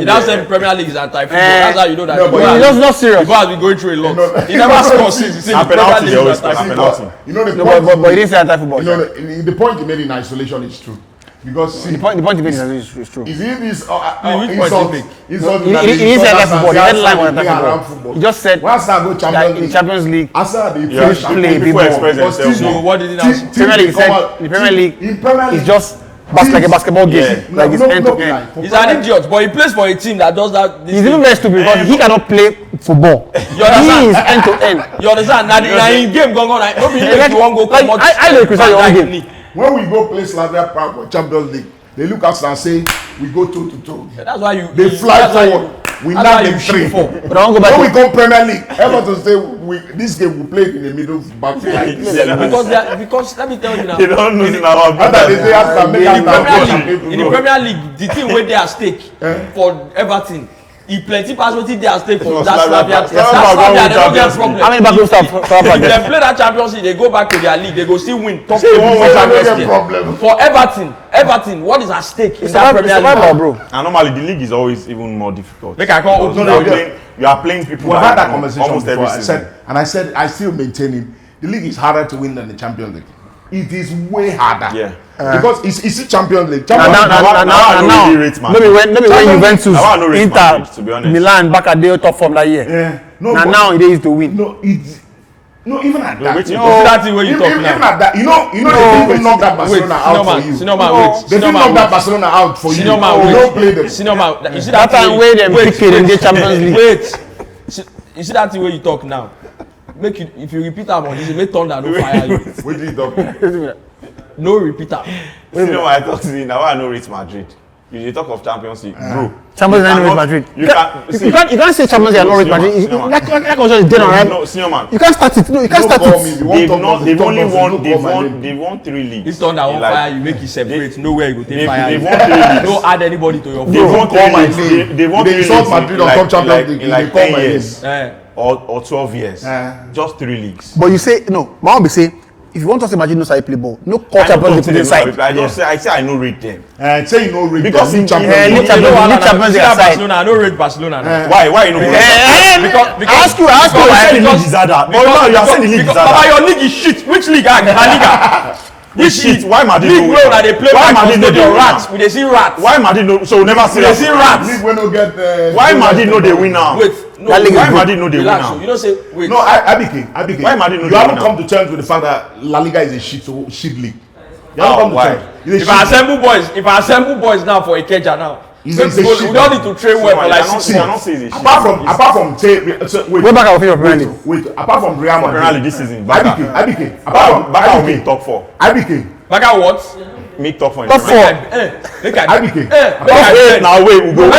now said Premier League is anti-football. That's how you know that. No, but he's not serious. People have been going through a lot. He never scores since. He said the Premier League is anti-football. You know the No, but he didn't say anti-football. You know the point he made in isolation is true. Because The point he made is true. is it this which point He didn't say anti-football. The headline was anti-football. He just said once I go that in Champions Champions League, Arsenal they Yeah, play people express themselves. So what did he now say? Premier League said the Premier League is just like a basketball game, like it's end to end. He's an idiot, but he plays for a team that does that. He's even very stupid because he cannot play football. You understand? He is end to end. You understand? Now in game gone. Nobody make you want go come out. I know criticize your own game. when we go play Slavia Prague for Champions League, they look at us and say we go toe to toe. That's why you. They fly forward. We now them three. But I won't go back. When we come Premier League, Everton say this game we play in the middle back. Because let me tell you now. They don't know in our After they say after make in the Premier League, the thing where they are stake for Everton, he plenty pass wetin dey at stake for that Slavia. They don't get problem. How many back goals have If they play that Champions League, they go back to their league, they go still win top problem. For Everton, what is at stake in that Premier League? bro. And normally the league is always even more difficult. Make I call open You are playing people. We had that conversation almost every before. season. I said I still maintain it. The league is harder to win than the Champions League. It is way harder. Yeah. Because it's the Champions League. Now, maybe when Juventus, Inter, to be honest. Milan, back at their top form that year. Yeah. Now it is to win. No, even at that. Wait, that's the way you talk even now. at that, you know, they didn't knock that Barcelona out for you. They didn't knock that Barcelona out for you. You don't play them. You see That time where them pick it in the Champions League. Wait. You see that the way you talk now. Make you if you repeat am on this, make thunder no fire you. What did you talk? No repeater. You know why I talk to you now? I know Real Madrid. You talk of Champions League, bro. Champions League Real Madrid. You can't say Champions League and not Real Madrid. That conversation is dead on right. No, senior man. You can't start it. No, you can't start it. They've won 3 leagues. This thunder on fire, you make it separate. Nowhere you go take fire. They've won 3 leagues. Don't add anybody to your They've phone. won 3 leagues. They've won 3 leagues. Madrid on top Champions League in like 10 years Eh. or 12 years. Just 3 leagues. But you say no. My mom be say if you want us to imagine no side play ball, no call Champions League inside. I say I know rate them. Say you know rate Because them. in Champions Champions League aside. Barcelona, I don't rate Barcelona now. Why you know? Because I ask you. I said the league is harder. But now you are saying the league is Baba, harder. your league is shit. Which league? La Liga. Which shit? Why Madrid League no where win? they play Why Madrid no dey win rats? now? We dey see rats. Why Madrid no? So we never see We dey see rats. League when no get. Why Madrid no dey win now? Wait, no. That league is Why good. Madrid no dey win Relax. now? You don't say wait. No, Abike. Why Madrid no You dey haven't win come to terms with the fact that La Liga is a shit league. You haven't come to Why? terms. It's a If I shit- assemble boys now for Ikeja now, It's a shit we don't need to train well for like 6 I don't months. say this. apart from say wait. Way back our opinion of Premier League. Wait, apart from Real Premier Madrid, League this season. Abike, Baka will make top 4. Abike, Baka what? Make top 4. Top 4. Make I Abike. Wait, now wait, we go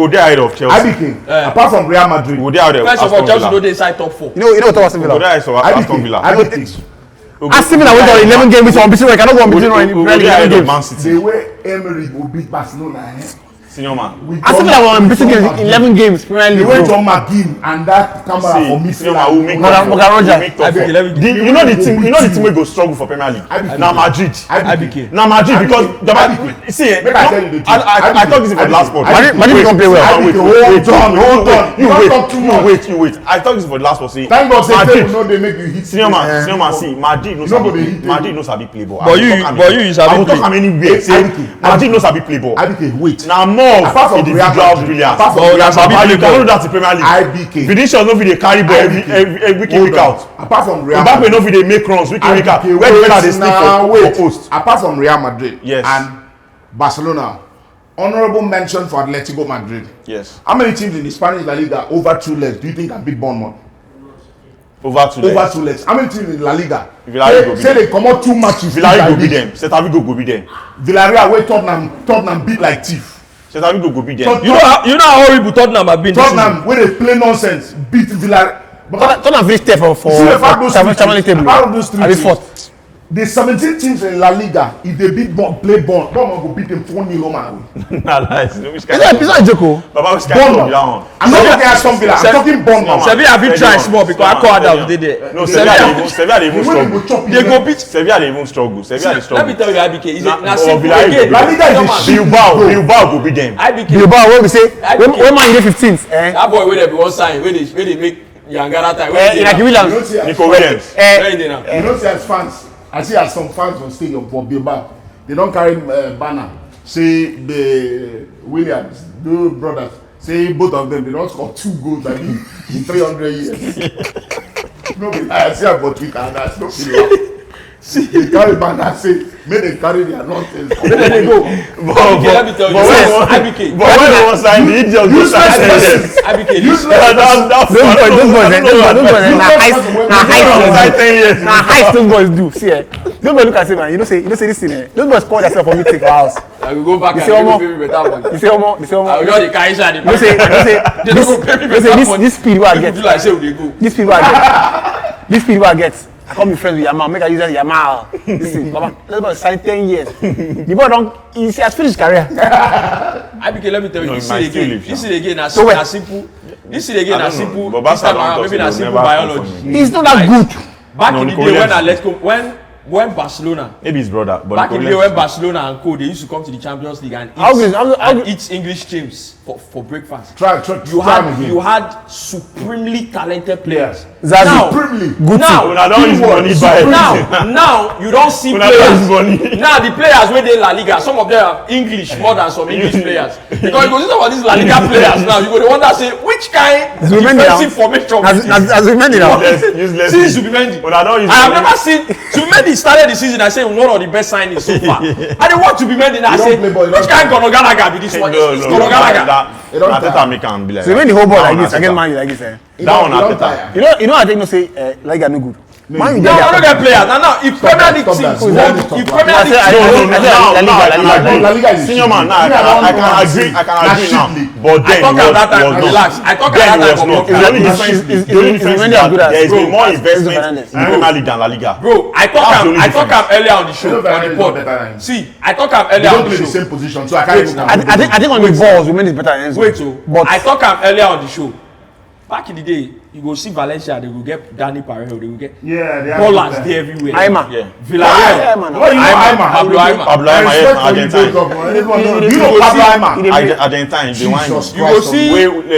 there ahead of Chelsea. Abike, apart from Real Madrid, We go there ahead of First of all, Aston Chelsea no Villa. dey inside top 4. You know what Aston We go Villa. there ahead of Aston Villa. Abike, Ask me that we got 11 games on between. I cannot go on between on 11 games. The way Emery will beat Barcelona. Senior man. Ask me that we're between 11 games. The way John McGinn and that camera for me. Senior man will make You know the team. You know the team will go struggle for Premier League. Now Madrid. Now Madrid because see. I thought this is for the last part. Madrid don't play well. Hold on. You wait. I thought this is for the last part. See. Thank God, say no, they make you hit. Senior man. See, Madrid knows how to play ball. But you sabi play. I will talk how many ways. Madrid knows how to play ball. IBK, wait. Now more individual brilliance. Apart from you cannot do that in Premier League. IBK. Vinicius no fit dey carry ball every week out. Apart from Real Mbappe no fit dey make runs week out. Where the fella dey sleep for post. Apart from Real Madrid Yes. and Barcelona, honorable mention for Atletico Madrid. Yes. How many teams in the Spanish La Liga over 2 legs do you think can beat Bournemouth? Over 2 legs. Over 2 legs. How many teams in La Liga? Villarreal Say they come out 2 matches. Villarreal go beat them. Celta Vigo go beat them. Villarreal wey Tottenham beat like thief. Celta Vigo go beat them. You know how horrible Tottenham have been. Tottenham wey dey play nonsense beat Villarreal. Tottenham finished third for Champions League table. Out of those 3 I mean teams, fourth. the 17 teams in La Liga, if they beat Bournemouth go beat them 4-0 man. Nah, lies. No, which It's not a joke. Baba, which kind of that one? I'm not talking Aston Villa. I'm talking Bournemouth. Sevilla have been trying small because I call Adams they there. No, Sevilla they even When they go struggle. chop They go beat. Sevilla they even struggle. Sevilla they Let me struggle. tell you, IBK. Is it Nah, simple Villarreal again? go La Liga is a shit. Bilbao go beat them. IBK. Bilbao, what we say? When man dey 15th, That boy wey dey be one sign wey they make Yangara time. Inaki Williams. Nico Williams. Where he dey now? You know, see as fans, I see as some fans on stadium for Bilbao, they don't carry banner. Say the Williams, the brothers, say both of them, they don't score 2 goals like in 300 years. No, I see about Twitter and that's no feeling. See, they carry banner, say, may they carry their nonsense. Let them go. IBK, let me tell you. IBK. But when I was signing, the idiot go start saying IBK. Those boys, those boys do. See, those boys look at say, man. You know say this thing. Those boys call themselves for meeting for house. I will go back and say, pay me better money. You say, Omo. I will just dey carry inside the You say, They don't go pay me better money. this speed where I People get. do like say we dey go. This speed where I get. I come be friends with Yamal. Make I use that Yamal. Listen, Baba, let's go sign 10 years. The boy don't. He has finished career. IBK, let me tell you, No, this he might is still again. live, This yeah. is again. So where? Na simple. This is again. I Na don't know. simple. But This time Barca around, don't maybe na talk, simple never biology. come He's not that good. Back No, in the Nico day when Williams. Atletico, when Barcelona, maybe his brother. But back in the day Nico when Williams- Barcelona and co, they used to come to the Champions League and eat English teams for breakfast. Try You again. had supremely talented players. Zazu. Now, Supremely. now, Una don't use money buy now you don't see Una don't use players. money. Now the players wey dey La Liga, some of them are English more than some English players. Because you go see some of these La Liga players now, you go dey wonder say which kind Zubimendi now. defensive formation be this? As we mentioned now. Useless. See Zubimendi. Una don't use I have money. never seen Zubimendi started the season. I say one of the best signings so far. I dey watch Zubimendi now. I He say don't play ball, he which don't kind Gonogalaga be this one? No, This no, Gonogalaga. Ateta make am be like So when the whole ball like That this, one again Ateta. man you like this. That one You don't Ateta. tire. You know I think no say Liga no good. Man you No, I don't get get players. Now if Premier League stop teams, that. if Premier I League say- teams. La Liga is Senior man, now I can agree now. But I then talk was about that time. not. Relax. I talk Then about it that was time. not. for The only Premier difference is- the only is difference Mendy is as good that as- there is Bro, more as investment Fernandes. in Premier League than La Liga. Bro, I That's the only talk difference. earlier on the show Fernandes on the is pod. not better than him. See, I talk They earlier don't on play the the show. same position, so I can't even I think on the balls women is better than Enzo. Wait, so but I talk earlier on the show. Back in the day, you go see Valencia, they will get Danny Parejo, they will get Yeah, they are ballers good there everywhere. Aima. Yeah. Villarreal, Aima. What do you know Aima? Pablo Aima. Pablo Aima, yes, Argentine. Do you You know go Pablo see- Aima? Argentine, the one Jesus You go Christ, see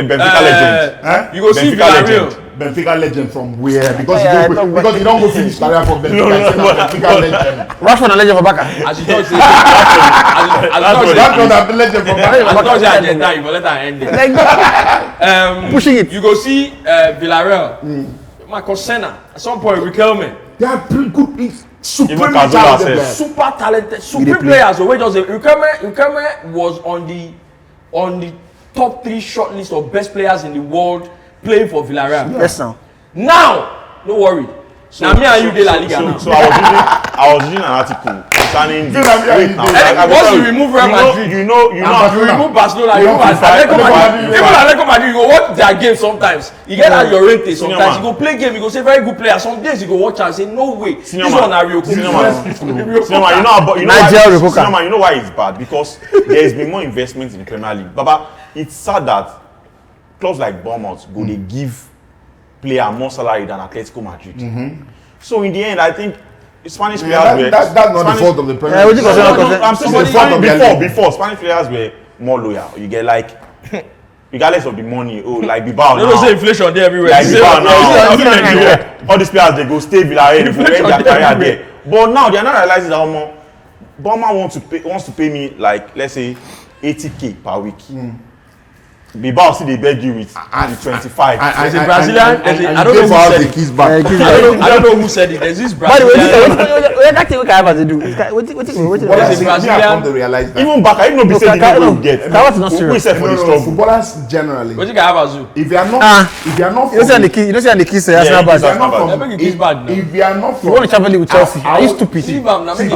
Benfica legend. you go see Benfica Villarreal. legend. Benfica legend from where? Because Yeah, you don't because you don't go finish career from Benfica. No, Say na Benfica legend. Rashford and legend for Baka. As you talk, say, as That's not a legend from Benfica. you talk, say Argentina, you go let her end it. Pushing it. You go see Villarreal. Marcos Senna. At some point, Riquelme. They are pretty good. It's supremely Even Cazorla talented says. players. Super talented, supreme players. So wait, just Riquelme was on the top 3 short list of best players in the world playing for Villarreal. Yes now. Now, no worry. Now me and you dey La Liga now. So I was reading an article concerning the Wait, once you remove Real Madrid, you know you remove Barcelona, you remove Atletico Madrid. Even Atletico Madrid, you go watch their game sometimes. You get at your rate sometimes. You go play game, you go say very good player. Some days you go watch and say no way. This one are real. Cinema, you know why it's bad? Because there has been more investment in the Premier League. Baba, it's sad that clubs like Bournemouth go they give player more salary than Atletico Madrid. So in the end, I think Spanish players were. That's not the fault of the Premier League. I'm saying before Spanish players were more loyal. You get like regardless of the money. Oh, like Bilbao now. They don't say inflation there everywhere. Like Bilbao now. All these players they go stay Villarreal, they go end their career there. But now they are not realizing that Bournemouth wants to pay me like let's say 80k per week. Bilbao see they beg you with 25. There's a Brazilian. I don't know who said it. I don't know who said it. There's this Brazilian. That thing we can have to do. Even back, I even be saying the people get. That was not serious. Footballers generally. What you can have as you? If you are not, you don't see the kiss. If you are not you want to travel with Chelsea, are you stupid? I want to see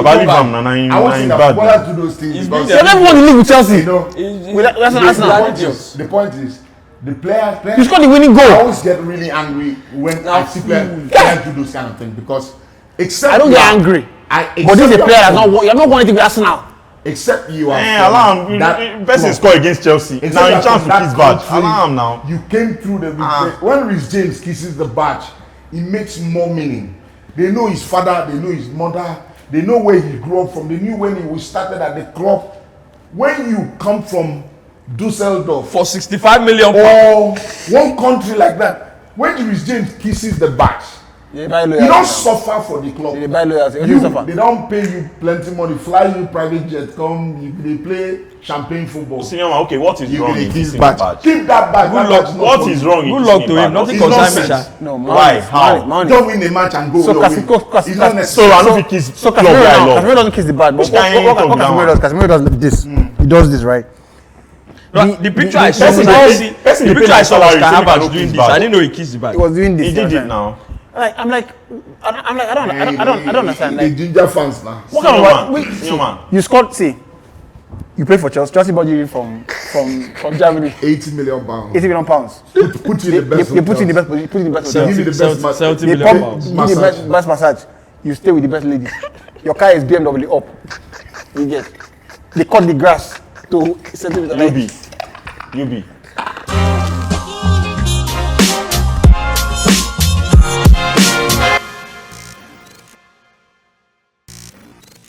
that footballers do those things. You never want to live with Chelsea. The point is, the players you scored the winning goal. I always get really angry when I see players do those kind of things because except I don't get angry. But this is a player that's not you are not wanting to be Arsenal. Except you are. That person score against Chelsea. Now in chance to kiss badge. Allow him now. You came through the when Rhys James kisses the badge, it makes more meaning. They know his father, they know his mother, they know where he grew up from. They knew when he started at the club. When you come from Dusseldorf for 65 million or one country like that, when Rhys James kisses the badge, you don't suffer for the club. They don't pay you plenty money, fly you private jet, they play champagne football. Cinema, okay, what is wrong in kissing the badge? Keep that badge. What is wrong in good luck to him? Nothing concerns me. No, why? How? Don't win the match and go. So I don't think kiss. So Casemiro doesn't kiss the badge. But what Casemiro does this. He does this, right? The picture I saw was Kahabach doing this. I didn't know he kissed the badge. He was doing this. He did it now. I don't understand. The ginger fans now. What kind of you scored? See, you play for Chelsea. Chelsea bought you from Germany. 80 million pounds. 80 million pounds. Put you in the best. They put you in the best. Put you in the best. Give you the best. 70 They million pounds. give you the best massage. You stay with the best ladies. Your car is BMW up. You get. They cut the grass to 70 meters. UB.